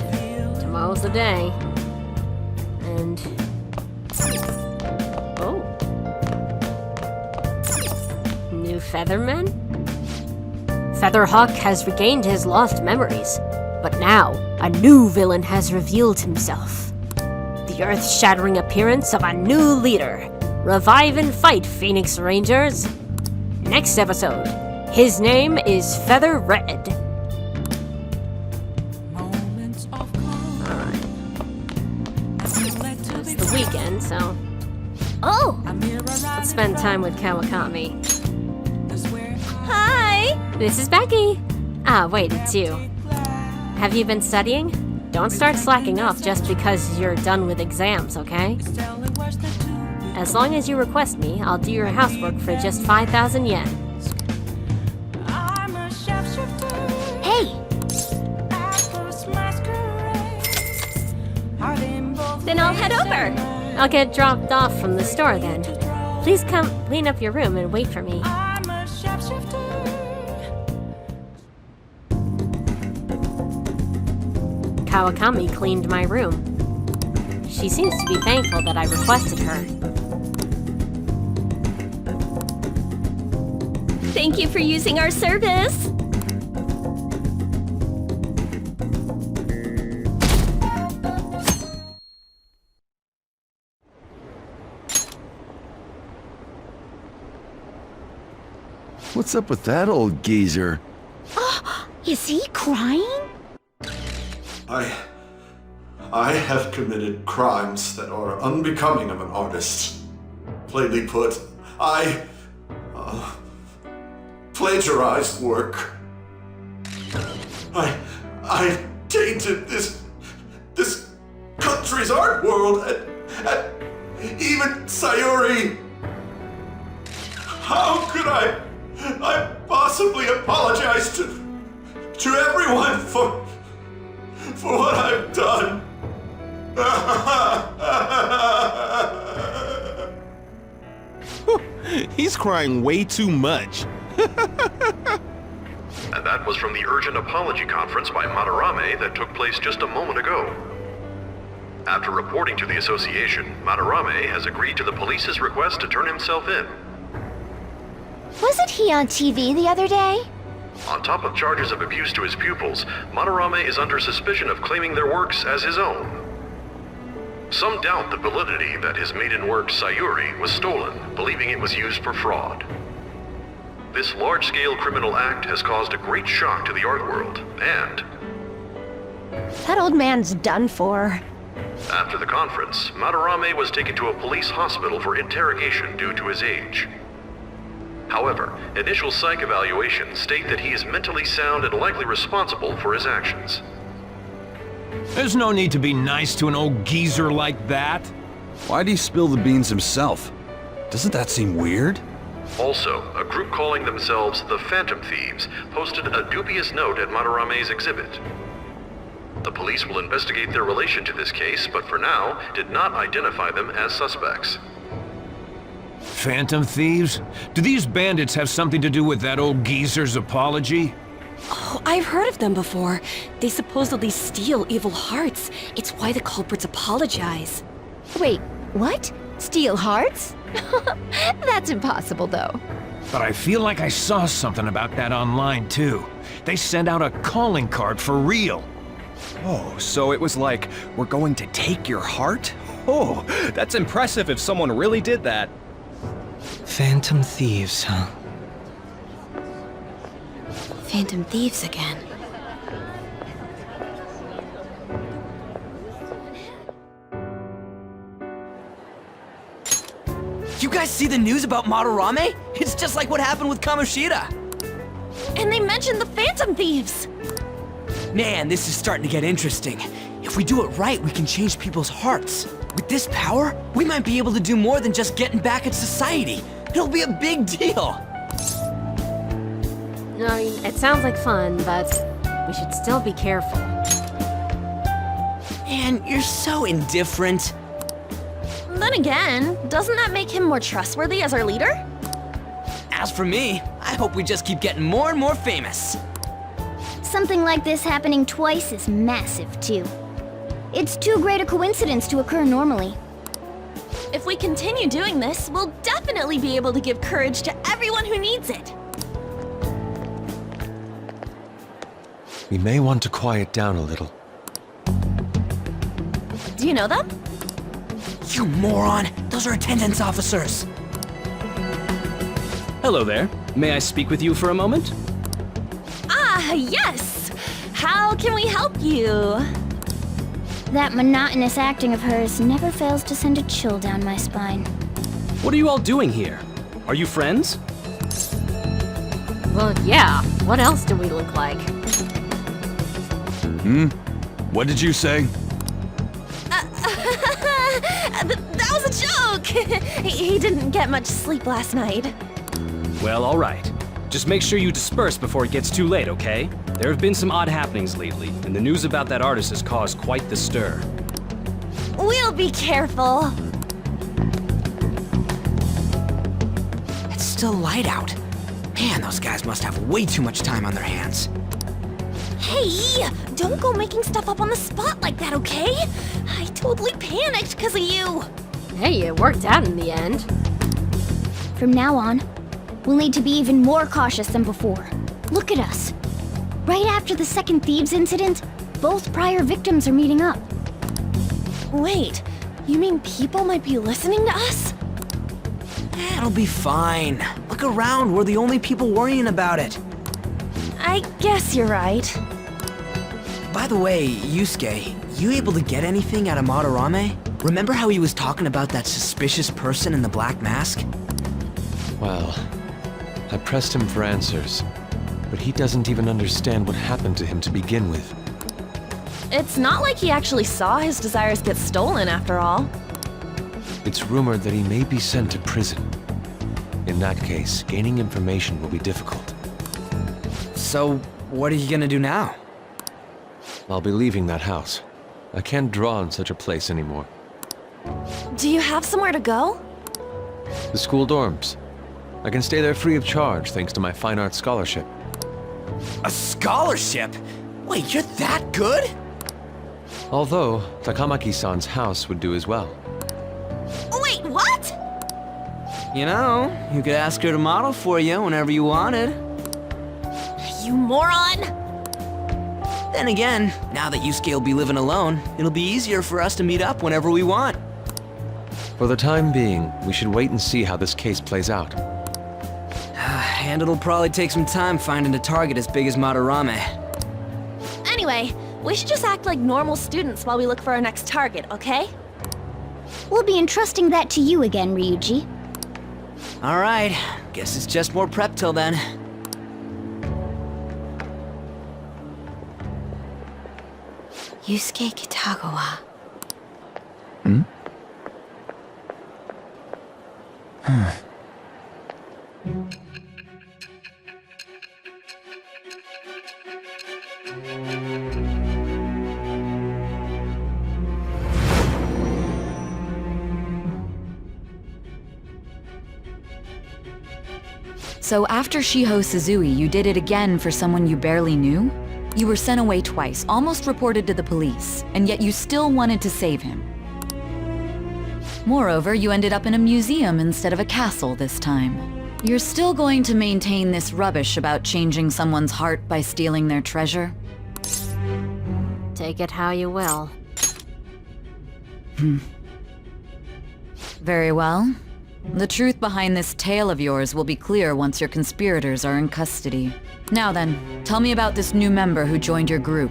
S1: tomorrow's the day. And... oh. New Featherman? Featherhawk has regained his lost memories, but now a new villain has revealed himself. The earth-shattering appearance of a new leader. Revive and fight, Phoenix Rangers! Next episode, his name is Feather Red. Alright. It's the weekend, so
S6: Oh!
S1: let's spend time with Kawakami.
S6: Hi!
S1: This is Becky! Ah, wait, it's you. Have you been studying? Don't start slacking off just because you're done with exams, okay? As long as you request me, I'll do your housework for just 5,000 yen.
S6: Hey! Then I'll head over.
S1: I'll get dropped off from the store then. Please come clean up your room and wait for me. Kawakami cleaned my room. She seems to be thankful that I requested her.
S6: Thank you for using our service.
S4: What's up with that old geezer?
S5: Is he crying?
S9: I have committed crimes that are unbecoming of an artist. Plainly put, I plagiarized work. I tainted this country's art world and even Sayuri. How could I possibly apologize to everyone for what I've done?
S10: He's crying way too much.
S11: And that was from the urgent apology conference by Madarame that took place just a moment ago. After reporting to the association, Madarame has agreed to the police's request to turn himself in.
S5: Wasn't he on TV the other day?
S11: On top of charges of abuse to his pupils, Madarame is under suspicion of claiming their works as his own. Some doubt the validity that his maiden work, Sayuri, was stolen, believing it was used for fraud. This large-scale criminal act has caused a great shock to the art world, and
S6: That old man's done for.
S11: after the conference, Madarame was taken to a police hospital for interrogation due to his age. However, initial psych evaluations state that he is mentally sound and likely responsible for his actions.
S12: There's no need to be nice to an old geezer like that.
S4: Why'd he spill the beans himself? Doesn't that seem weird?
S11: Also, a group calling themselves the Phantom Thieves posted a dubious note at Madarame's exhibit. The police will investigate their relation to this case, but for now, did not identify them as suspects.
S12: Phantom thieves? Do these bandits have something to do with that old geezer's apology?
S13: Oh, I've heard of them before. They supposedly steal evil hearts. It's why the culprits apologize.
S6: Wait, what? Steal hearts? That's impossible, though.
S12: But I feel like I saw something about that online, too. They sent out a calling card for real.
S2: Oh, so it was like, we're going to take your heart? Oh, that's impressive if someone really did that.
S14: Phantom thieves, huh?
S13: Phantom thieves again.
S14: You guys see the news about Madarame? It's just like what happened with Kamoshida.
S13: And they mentioned the Phantom Thieves!
S14: Man, this is starting to get interesting. If we do it right, we can change people's hearts. With this power, we might be able to do more than just getting back at society. It'll be a big deal.
S1: I mean, it sounds like fun, but we should still be careful.
S14: Man, you're so indifferent.
S6: Then again, doesn't that make him more trustworthy as our leader?
S14: As for me, I hope we just keep getting more and more famous.
S5: Something like this happening twice is massive, too. It's too great a coincidence to occur normally.
S6: If we continue doing this, we'll definitely be able to give courage to everyone who needs it.
S2: We may want to quiet down a little.
S6: Do you know them?
S14: You moron! Those are attendance officers!
S15: Hello there. May I speak with you for a moment?
S6: Ah, yes! How can we help you?
S5: That monotonous acting of hers never fails to send a chill down my spine.
S15: What are you all doing here? Are you friends?
S1: Well, yeah. What else do we look like?
S4: What did you say?
S6: That was a joke! He didn't get much sleep last night.
S15: Well, all right. Just make sure you disperse before it gets too late, okay? There have been some odd happenings lately, and the news about that artist has caused quite the stir.
S6: We'll be careful.
S14: It's still light out. Man, those guys must have way too much time on their hands.
S6: Hey, don't go making stuff up on the spot like that, okay? I totally panicked because of you.
S1: Hey, it worked out in the end.
S5: From now on, we'll need to be even more cautious than before. Look at us. Right after the second Thieves incident, both prior victims are meeting up.
S6: Wait, you mean people might be listening to us?
S14: It'll be fine. Look around, we're the only people worrying about it.
S13: I guess you're right.
S14: By the way, Yusuke, you able to get anything out of Madarame? Remember how he was talking about that suspicious person in the black mask?
S16: Well, I pressed him for answers, but he doesn't even understand what happened to him to begin with.
S13: It's not like he actually saw his desires get stolen after all.
S16: It's rumored that he may be sent to prison. In that case, gaining information will be difficult.
S14: So, what are you gonna do now?
S16: I'll be leaving that house. I can't draw in such a place anymore.
S13: Do you have somewhere to go?
S16: The school dorms. I can stay there free of charge thanks to my fine arts scholarship.
S14: A scholarship? Wait, you're that good?
S16: Although, Takamaki-san's house would do as well.
S6: Wait, what?
S14: You know, you could ask her to model for you whenever you wanted.
S6: You moron!
S14: Then again, now that Yusuke will be living alone, it'll be easier for us to meet up whenever we want.
S16: For the time being, we should wait and see how this case plays out.
S14: And it'll probably take some time finding a target as big as Madarame.
S6: Anyway, we should just act like normal students while we look for our next target, okay?
S5: We'll be entrusting that to you again, Ryuji.
S14: Alright, guess it's just more prep till then.
S13: Yusuke Kitagawa.
S16: Hmm?
S17: So after Shiho Suzui, you did it again for someone you barely knew? You were sent away twice, almost reported to the police, and yet you still wanted to save him. Moreover, you ended up in a museum instead of a castle this time. You're still going to maintain this rubbish about changing someone's heart by stealing their treasure?
S1: Take it how you will.
S17: Very well. The truth behind this tale of yours will be clear once your conspirators are in custody. Now then, tell me about this new member who joined your group.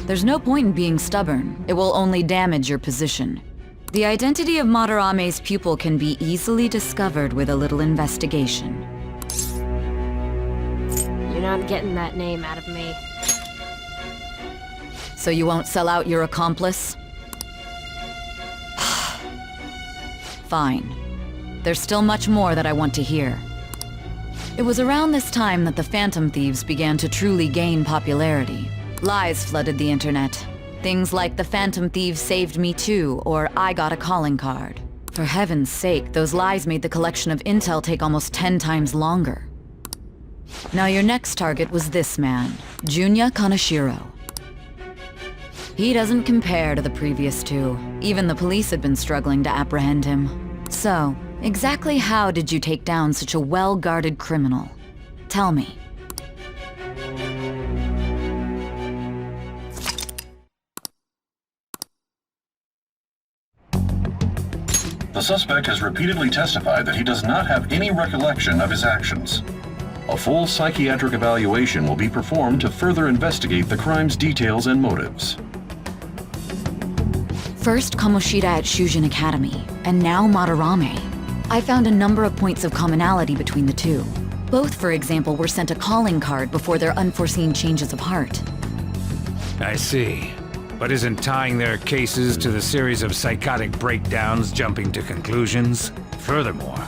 S17: There's no point in being stubborn. It will only damage your position. The identity of Madarame's pupil can be easily discovered with a little investigation.
S1: You're not getting that name out of me.
S17: So you won't sell out your accomplice? Fine. There's still much more that I want to hear. It was around this time that the Phantom Thieves began to truly gain popularity. Lies flooded the internet. Things like the Phantom Thieves saved me too, or I got a calling card. For heaven's sake, those lies made the collection of intel take almost 10 times longer. Now your next target was this man, Junya Kaneshiro. He doesn't compare to the previous two. Even the police had been struggling to apprehend him. So, exactly how did you take down such a well-guarded criminal? Tell me.
S11: The suspect has repeatedly testified that he does not have any recollection of his actions. A full psychiatric evaluation will be performed to further investigate the crime's details and motives.
S17: First Kamoshida at Shujin Academy, and now Madarame. I found a number of points of commonality between the two. Both, for example, were sent a calling card before their unforeseen changes of heart.
S12: I see. But isn't tying their cases to the series of psychotic breakdowns jumping to conclusions? Furthermore,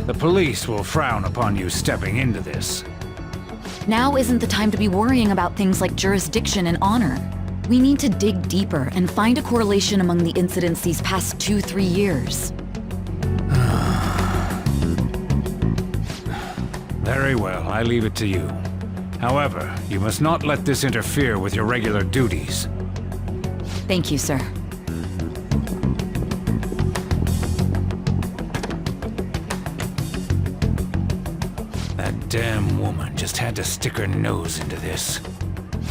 S12: the police will frown upon you stepping into this.
S17: Now isn't the time to be worrying about things like jurisdiction and honor. We need to dig deeper and find a correlation among the incidents these past 2-3 years.
S12: Very well, I leave it to you. However, you must not let this interfere with your regular duties.
S17: Thank you, sir.
S12: That damn woman just had to stick her nose into this.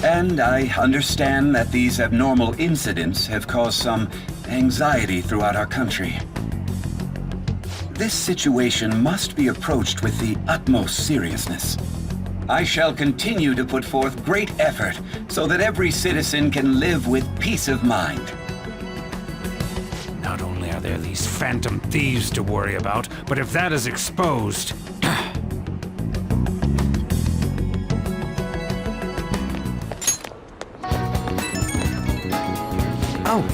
S18: And I understand that these abnormal incidents have caused some anxiety throughout our country. This situation must be approached with the utmost seriousness. I shall continue to put forth great effort so that every citizen can live with peace of mind.
S12: Not only are there these phantom thieves to worry about, but if that is exposed...
S14: Oh.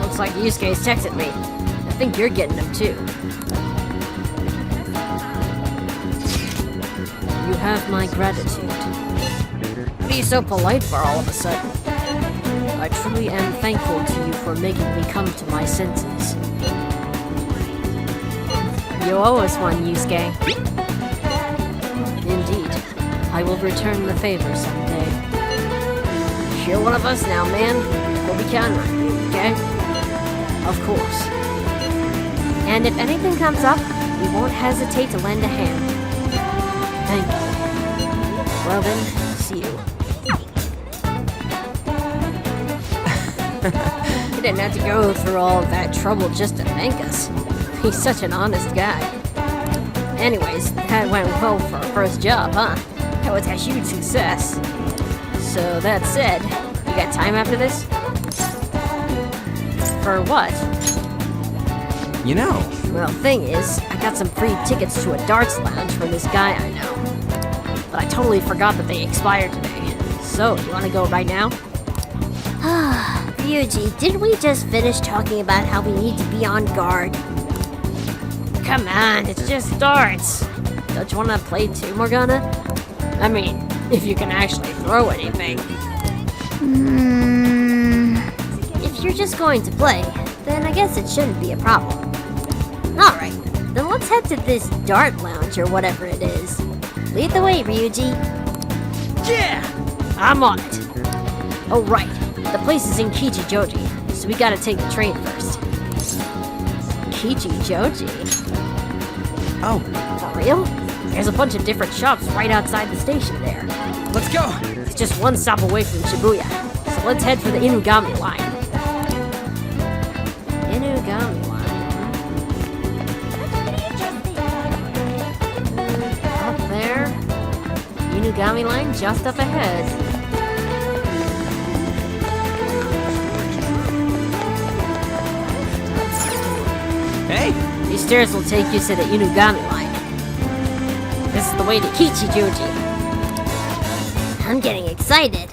S1: Looks like Yusuke's texted me. I think you're getting him too. You have my gratitude. Be so polite for all of a sudden. I truly am thankful to you for making me come to my senses. You owe us one, Yusuke. Indeed. I will return the favor someday. You're one of us now, man. We'll be counting on you, okay? Of course. And if anything comes up, we won't hesitate to lend a hand. Thank you. Well then, see you. He didn't have to go through all of that trouble just to thank us. He's such an honest guy. Anyways, that went well for our first job, huh? That was a huge success. So that said, you got time after this? For what?
S14: You know.
S1: Well, thing is, I got some free tickets to a darts lounge from this guy I know. But I totally forgot that they expired today. So, you wanna go right now?
S8: Ryuji, didn't we just finish talking about how we need to be on guard?
S1: Come on, it's just darts. Don't you wanna play too, Morgana? I mean, if you can actually throw anything.
S8: If you're just going to play, then I guess it shouldn't be a problem. Alright, then let's head to this dart lounge or whatever it is. Lead the way, Ryuji.
S1: Yeah! I'm on it. Oh, right. The place is in Kichijoji, so we gotta take the train first. Kichijoji?
S14: Oh.
S1: For real? There's a bunch of different shops right outside the station there.
S14: Let's go!
S1: It's just one stop away from Shibuya, so let's head for the Inugami line. Inugami line. Up there. Inugami line just up ahead.
S14: Hey!
S1: These stairs will take you to the Inugami line. This is the way to Kichijoji.
S8: I'm getting excited.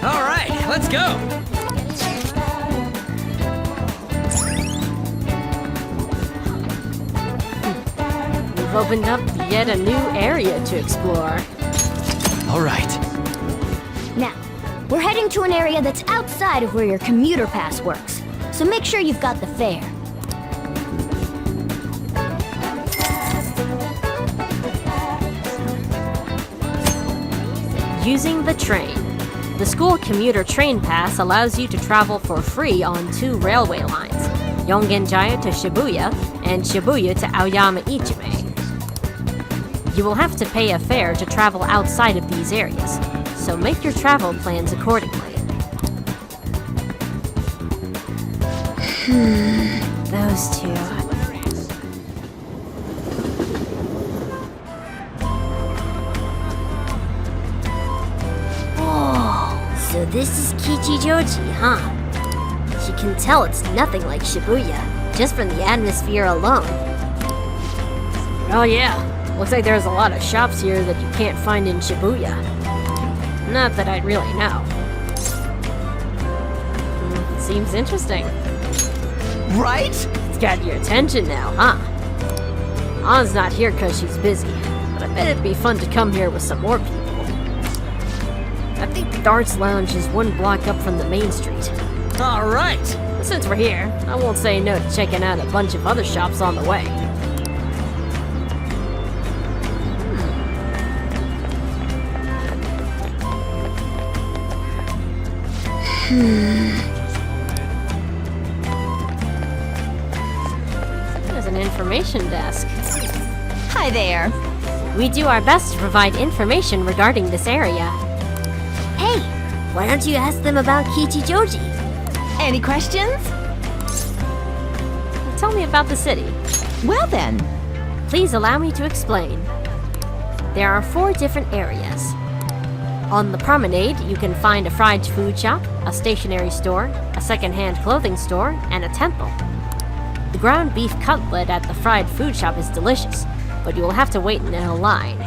S14: Alright, let's go!
S1: We've opened up yet a new area to explore.
S14: Alright.
S5: Now, we're heading to an area that's outside of where your commuter pass works, so make sure you've got the fare.
S1: Using the train. The school commuter train pass allows you to travel for free on 2 railway lines, Yongenjaya to Shibuya and Shibuya to Aoyama Ichime. You will have to pay a fare to travel outside of these areas, so make your travel plans accordingly. Those two.
S8: So this is Kichijoji, huh? You can tell it's nothing like Shibuya, just from the atmosphere alone.
S1: Oh yeah, looks like there's a lot of shops here that you can't find in Shibuya. Not that I'd really know. Seems interesting.
S14: Right?
S1: It's got your attention now, huh? An's not here because she's busy, but I bet it'd be fun to come here with some more people. I think the Darts Lounge is 1 block up from the main street.
S14: Alright!
S1: Since we're here, I won't say no to checking out a bunch of other shops on the way. There's an information desk.
S6: Hi there.
S1: We do our best to provide information regarding this area.
S8: Hey, why don't you ask them about Kichijoji?
S6: Any questions?
S1: Tell me about the city.
S6: Well then.
S8: Please allow me to explain. There are 4 different areas. On the promenade, you can find a fried food shop, a stationery store, a second-hand clothing store, and a temple. The ground beef cutlet at the fried food shop is delicious, but you will have to wait in a line.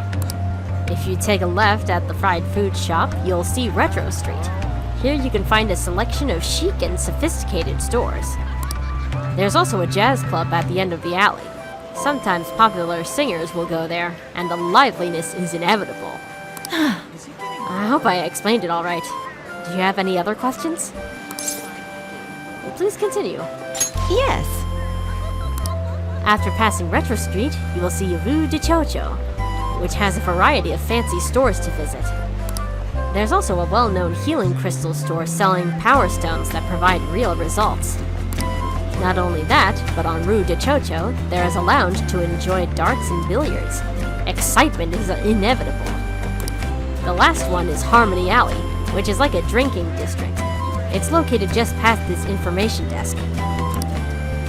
S8: If you take a left at the fried food shop, you'll see Retro Street. Here you can find a selection of chic and sophisticated stores. There's also a jazz club at the end of the alley. Sometimes popular singers will go there, and the liveliness is inevitable. I hope I explained it all right. Do you have any other questions? Please continue.
S6: Yes.
S8: After passing Retro Street, you will see Rue de Chocho, which has a variety of fancy stores to visit. There's also a well-known healing crystal store selling power stones that provide real results. Not only that, but on Rue de Chocho, there is a lounge to enjoy darts and billiards. Excitement is inevitable. The last one is Harmony Alley, which is like a drinking district. It's located just past this information desk.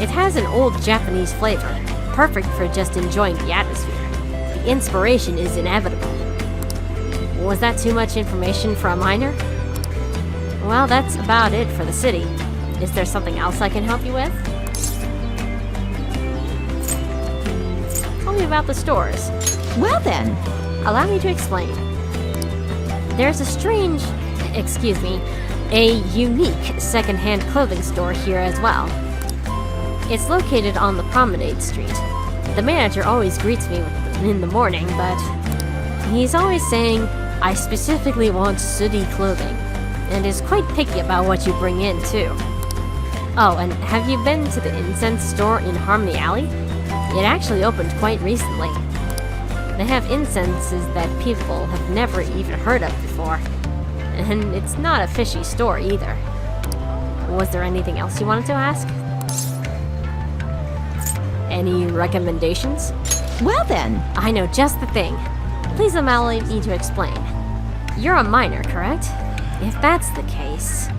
S8: It has an old Japanese flavor, perfect for just enjoying the atmosphere. The inspiration is inevitable. Was that too much information for a minor? Well, that's about it for the city. Is there something else I can help you with? Tell me about the stores.
S6: Well then.
S8: Allow me to explain. There's a unique second-hand clothing store here as well. It's located on the Promenade Street. The manager always greets me in the morning, but he's always saying, I specifically want sooty clothing, and is quite picky about what you bring in, too. Oh, and have you been to the incense store in Harmony Alley? It actually opened quite recently. They have incenses that people have never even heard of before. And it's not a fishy store either. Was there anything else you wanted to ask? Any recommendations?
S6: Well then.
S8: I know just the thing. Please allow me to explain. You're a minor, correct? If that's the case...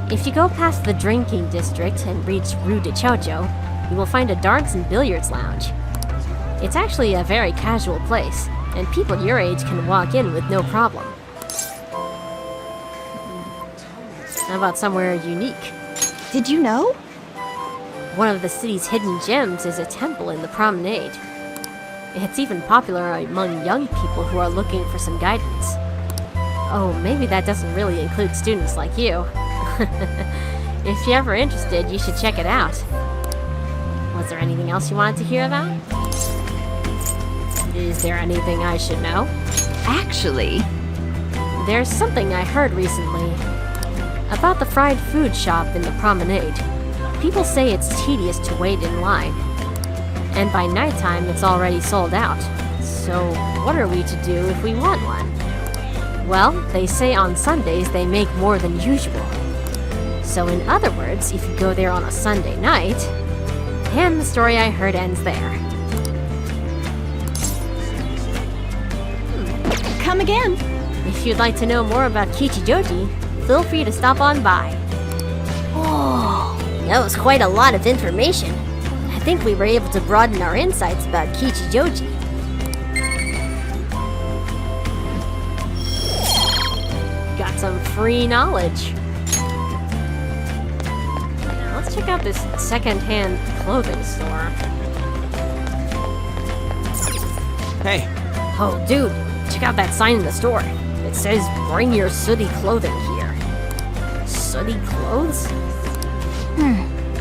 S8: If you go past the drinking district and reach Rue de Chocho, you will find a darts and billiards lounge. It's actually a very casual place, and people your age can walk in with no problem. How about somewhere unique?
S6: Did you know?
S8: One of the city's hidden gems is a temple in the promenade. It's even popular among young people who are looking for some guidance. Oh, maybe that doesn't really include students like you. If you're ever interested, you should check it out. Was there anything else you wanted to hear about? Is there anything I should know?
S6: Actually,
S8: there's something I heard recently about the fried food shop in the promenade. People say it's tedious to wait in line, and by nighttime it's already sold out. So what are we to do if we want one? Well, they say on Sundays they make more than usual. So in other words, if you go there on a Sunday night, and the story I heard ends there.
S6: Come again.
S8: If you'd like to know more about Kichijoji, feel free to stop on by.
S1: Oh, that was quite a lot of information. I think we were able to broaden our insights about Kichijoji.
S8: Got some free knowledge. Let's check out this second-hand clothing store.
S14: Hey.
S8: Oh, dude, check out that sign in the store. It says, bring your sooty clothing here. Sooty clothes?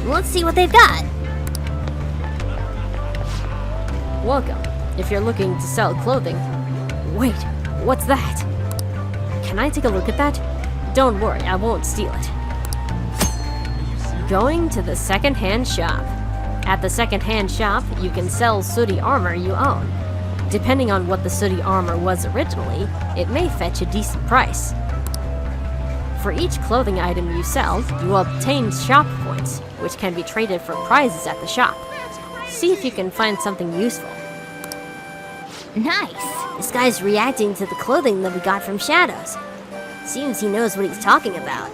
S1: Let's see what they've got.
S8: Welcome. If you're looking to sell clothing... Wait, what's that? Can I take a look at that? Don't worry, I won't steal it. Going to the second-hand shop. At the second-hand shop, you can sell sooty armor you own. Depending on what the sooty armor was originally, it may fetch a decent price. For each clothing item you sell, you will obtain shop points, which can be traded for prizes at the shop. See if you can find something useful.
S1: Nice. This guy's reacting to the clothing that we got from Shadows. Seems he knows what he's talking about.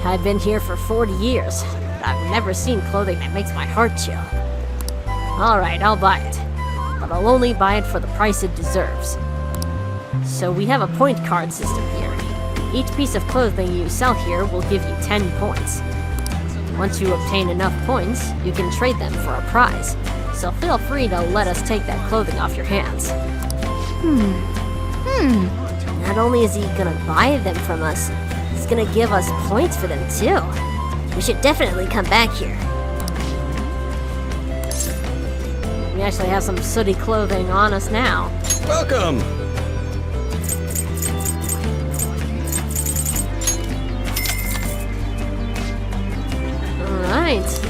S8: I've been here for 40 years, but I've never seen clothing that makes my heart chill. Alright, I'll buy it. But I'll only buy it for the price it deserves. So we have a point card system here. Each piece of clothing you sell here will give you 10 points. Once you obtain enough points, you can trade them for a prize. So feel free to let us take that clothing off your hands.
S1: Not only is he gonna buy them from us, he's gonna give us points for them too. We should definitely come back here.
S8: We actually have some sooty clothing on us now.
S2: Welcome!
S8: Alright.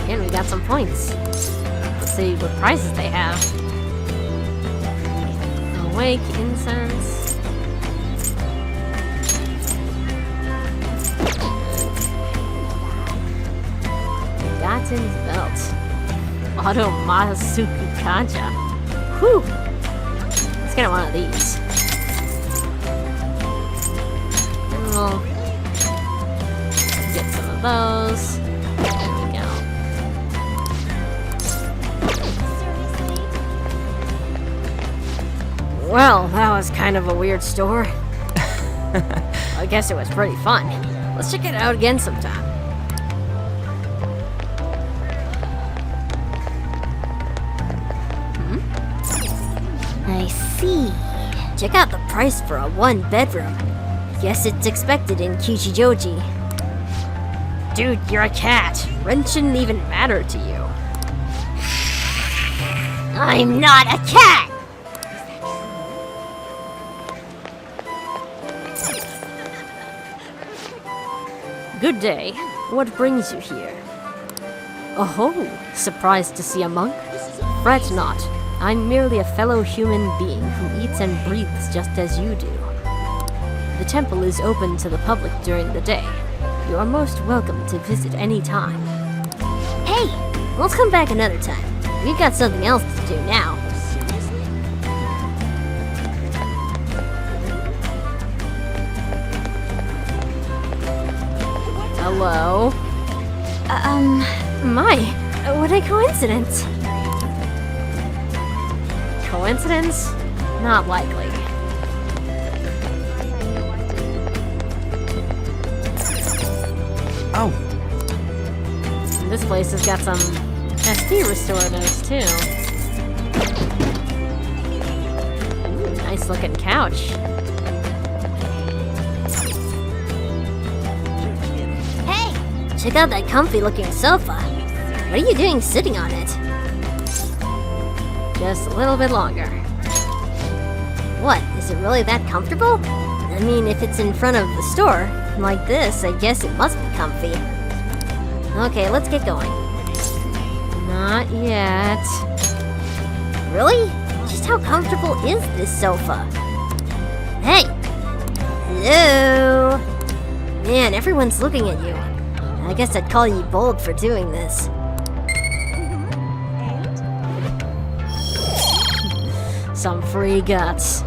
S8: And we got some points. Let's see what prizes they have. Awake incense. Gaten's belt. Auto Masuku Kaja. Whew! Let's get one of these. And we'll get some of those. There we go. Well, that was kind of a weird store. I guess it was pretty fun. Let's check it out again sometime.
S1: I see. Check out the price for a 1-bedroom. Guess it's expected in Kichijoji.
S8: Dude, you're a cat. Rent shouldn't even matter to you.
S1: I'm not a cat!
S8: Good day. What brings you here? Oh, surprised to see a monk? Fret not. I'm merely a fellow human being who eats and breathes just as you do. The temple is open to the public during the day. You are most welcome to visit any time.
S1: Hey, let's come back another time. We've got something else to do now.
S8: Hello? My, what a coincidence. Coincidence? Not likely.
S14: Oh.
S8: And this place has got some SP restoratives too. Ooh, nice looking couch.
S1: Hey, check out that comfy looking sofa. What are you doing sitting on it?
S8: Just a little bit longer.
S1: What, is it really that comfortable? I mean, if it's in front of the store, like this, I guess it must be comfy. Okay, let's get going.
S8: Not yet.
S1: Really? Just how comfortable is this sofa? Hey! Hello? Man, everyone's looking at you. I guess I'd call you bold for doing this.
S8: Some free guts.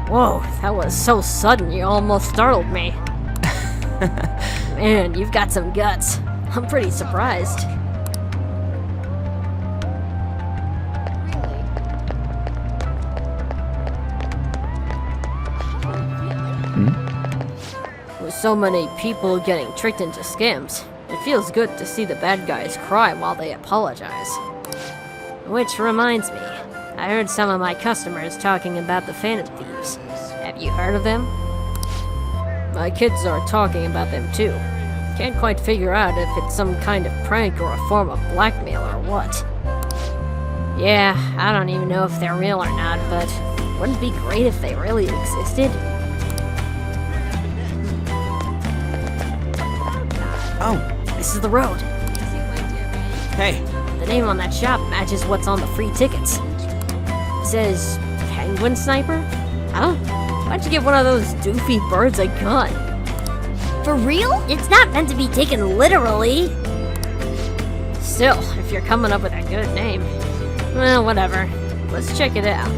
S8: Whoa, that was so sudden you almost startled me. Man, you've got some guts. I'm pretty surprised. With so many people getting tricked into scams, it feels good to see the bad guys cry while they apologize. Which reminds me, I heard some of my customers talking about the Phantom Thieves. Have you heard of them? My kids are talking about them too. Can't quite figure out if it's some kind of prank or a form of blackmail or what. Yeah, I don't even know if they're real or not, but wouldn't it be great if they really existed?
S14: Oh,
S8: this is the road.
S14: Hey.
S8: The name on that shop matches what's on the free tickets. Says Penguin Sniper? Huh? Why'd you give one of those doofy birds a gun?
S1: For real? It's not meant to be taken literally.
S8: Still, if you're coming up with a good name. Well, whatever. Let's check it out.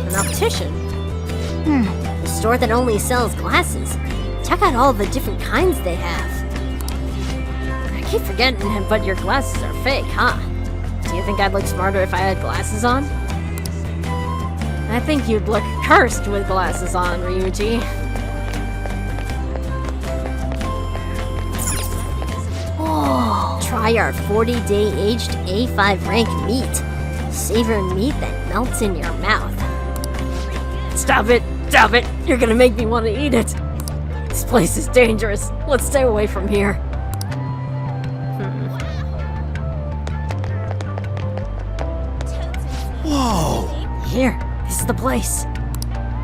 S8: An optician.
S1: The store that only sells glasses. Check out all the different kinds they have. I keep forgetting, but your glasses are fake, huh? Do you think I'd look smarter if I had glasses on? I think you'd look cursed with glasses on, Ryuji. Oh, try our 40-day aged A5 rank meat. Savor meat that melts in your mouth. Stop it! Stop it! You're gonna make me want to eat it! This place is dangerous. Let's stay away from here.
S14: Whoa!
S1: Here, this is the place.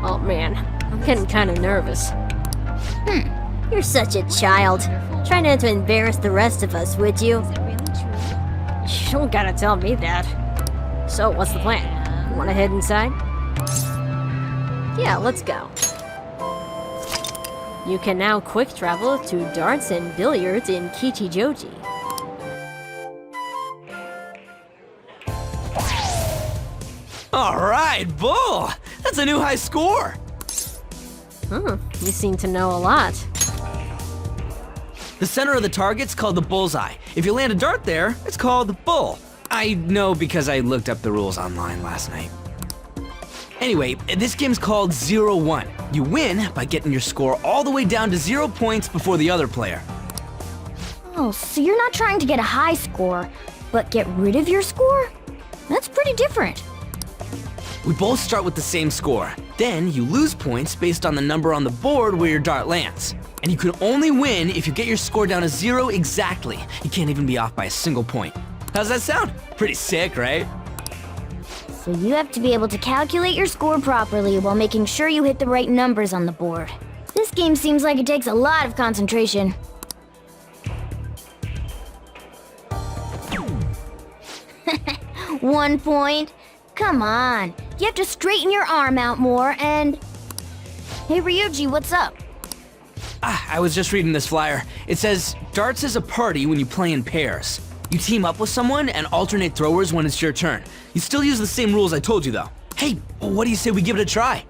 S1: Oh man, I'm getting kind of nervous. You're such a child. Try not to embarrass the rest of us, would you? You don't gotta tell me that. So, what's the plan? You wanna head inside? Yeah, let's go. You can now quick travel to darts and billiards in Kichijoji.
S14: Alright, Bull! That's a new high score!
S1: You seem to know a lot.
S14: The center of the target's called the bullseye. If you land a dart there, it's called the bull. I know because I looked up the rules online last night. Anyway, this game's called 0-1. You win by getting your score all the way down to 0 points before the other player.
S5: Oh, so you're not trying to get a high score, but get rid of your score? That's pretty different.
S14: We both start with the same score. Then you lose points based on the number on the board where your dart lands. And you can only win if you get your score down to 0 exactly. You can't even be off by a single point. How's that sound? Pretty sick, right?
S5: So you have to be able to calculate your score properly while making sure you hit the right numbers on the board. This game seems like it takes a lot of concentration. One point? Come on. You have to straighten your arm out more and... Hey Ryuji, what's up?
S14: I was just reading this flyer. It says, darts is a party when you play in pairs. You team up with someone and alternate throwers when it's your turn. You still use the same rules I told you though. Hey, what do you say we give it a try?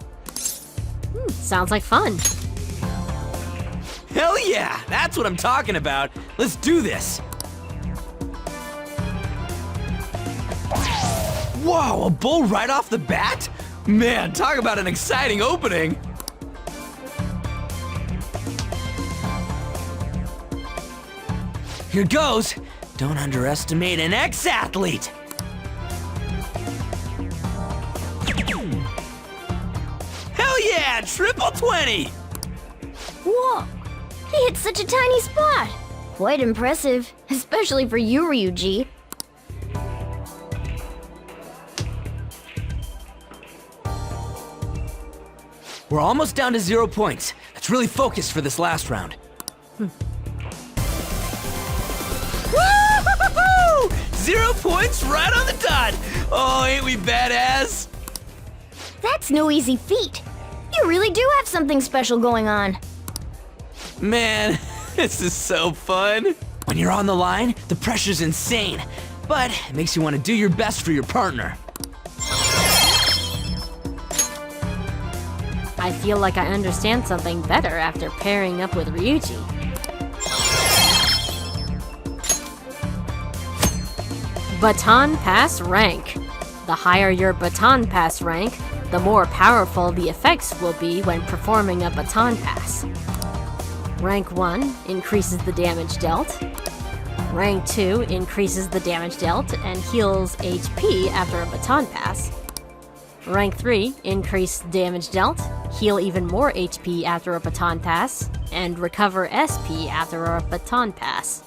S1: Sounds like fun.
S14: Hell yeah, that's what I'm talking about. Let's do this. Whoa, a bull right off the bat? Man, talk about an exciting opening. Here goes. Don't underestimate an ex-athlete. Hell yeah, triple 20.
S5: Whoa, he hit such a tiny spot. Quite impressive, especially for you, Ryuji.
S14: We're almost down to 0 points. Let's really focus for this last round. Woo-hoo-hoo-hoo! 0 points right on the dot. Oh, ain't we badass?
S5: That's no easy feat. You really do have something special going on.
S14: Man, this is so fun. When you're on the line, the pressure's insane, but it makes you want to do your best for your partner.
S1: I feel like I understand something better after pairing up with Ryuji. Baton Pass Rank. The higher your Baton Pass rank, the more powerful the effects will be when performing a Baton Pass. Rank 1 increases the damage dealt. Rank 2 increases the damage dealt and heals HP after a Baton Pass. Rank 3 increase damage dealt, heal even more HP after a Baton Pass, and recover SP after a Baton Pass.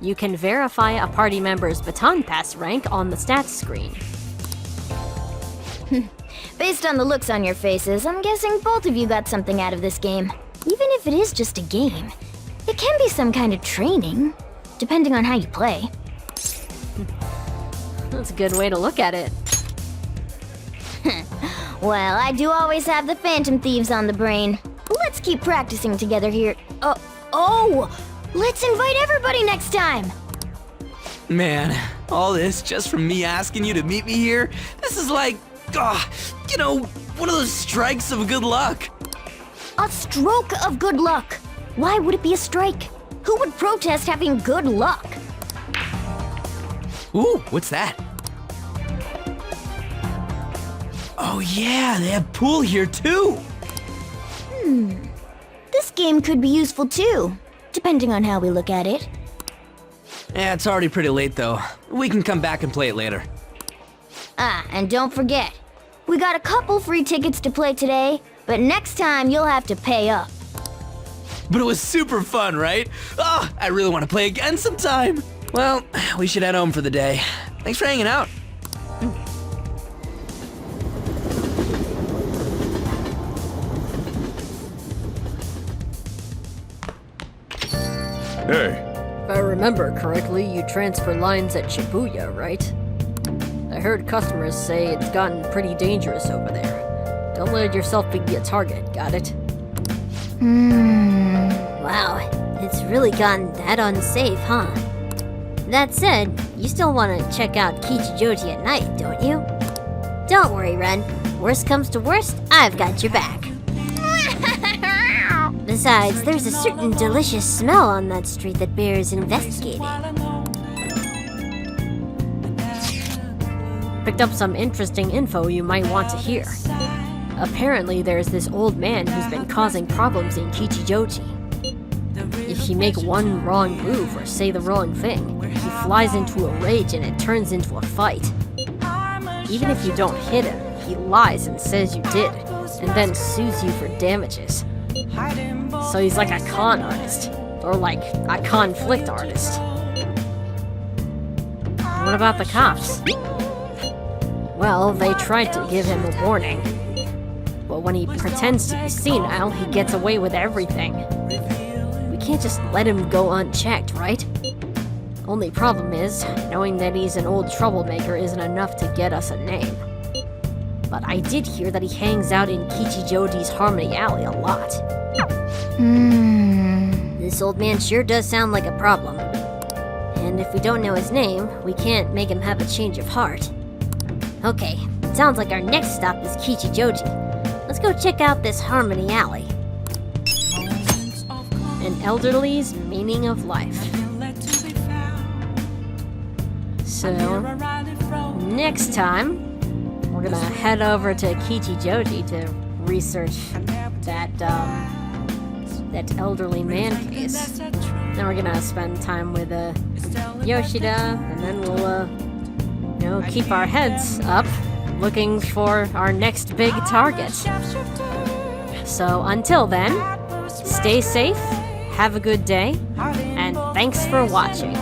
S1: You can verify a party member's Baton Pass rank on the stats screen.
S5: Based on the looks on your faces, I'm guessing both of you got something out of this game. Even if it is just a game, it can be some kind of training, depending on how you play.
S1: That's a good way to look at it.
S5: Well, I do always have the Phantom Thieves on the brain. Let's keep practicing together here. Let's invite everybody next time!
S14: Man, all this just from me asking you to meet me here? This is like You know, one of those strikes of good luck.
S5: A stroke of good luck. Why would it be a strike? Who would protest having good luck?
S14: Ooh, what's that? Oh yeah, they have pool here too.
S5: This game could be useful too, depending on how we look at it.
S14: Yeah, it's already pretty late though. We can come back and play it later.
S5: Ah, and don't forget, we got a couple free tickets to play today, but next time you'll have to pay up.
S14: But it was super fun, right? I really want to play again sometime. Well, we should head home for the day. Thanks for hanging out.
S2: Hey.
S8: If I remember correctly, you transfer lines at Shibuya, right? I heard customers say it's gotten pretty dangerous over there. Don't let yourself be a target, got it?
S1: Wow, it's really gotten that unsafe, huh? That said, you still want to check out Kichijoji at night, don't you? Don't worry, Ren. Worst comes to worst, I've got your back. Besides, there's a certain delicious smell on that street that bears investigating.
S8: Picked up some interesting info you might want to hear. Apparently, there's this old man who's been causing problems in Kichijoji. If you make one wrong move or say the wrong thing, he flies into a rage and it turns into a fight. Even if you don't hit him, he lies and says you did, and then sues you for damages. So he's like a con artist, or like a conflict artist. What about the cops? Well, they tried to give him a warning. But when he pretends to be senile, he gets away with everything. We can't just let him go unchecked, right? Only problem is, knowing that he's an old troublemaker isn't enough to get us a name. But I did hear that he hangs out in Kichijoji's Harmony Alley a lot.
S1: This old man sure does sound like a problem. And if we don't know his name, we can't make him have a change of heart. Okay, sounds like our next stop is Kichijoji. Let's go check out this Harmony Alley.
S8: An elderly's meaning of life. So, next time, we're gonna head over to Kichijoji to research that elderly man case. Then we're gonna spend time with Yoshida, and then we'll keep our heads up, looking for our next big target. So until then, stay safe, have a good day, and thanks for watching.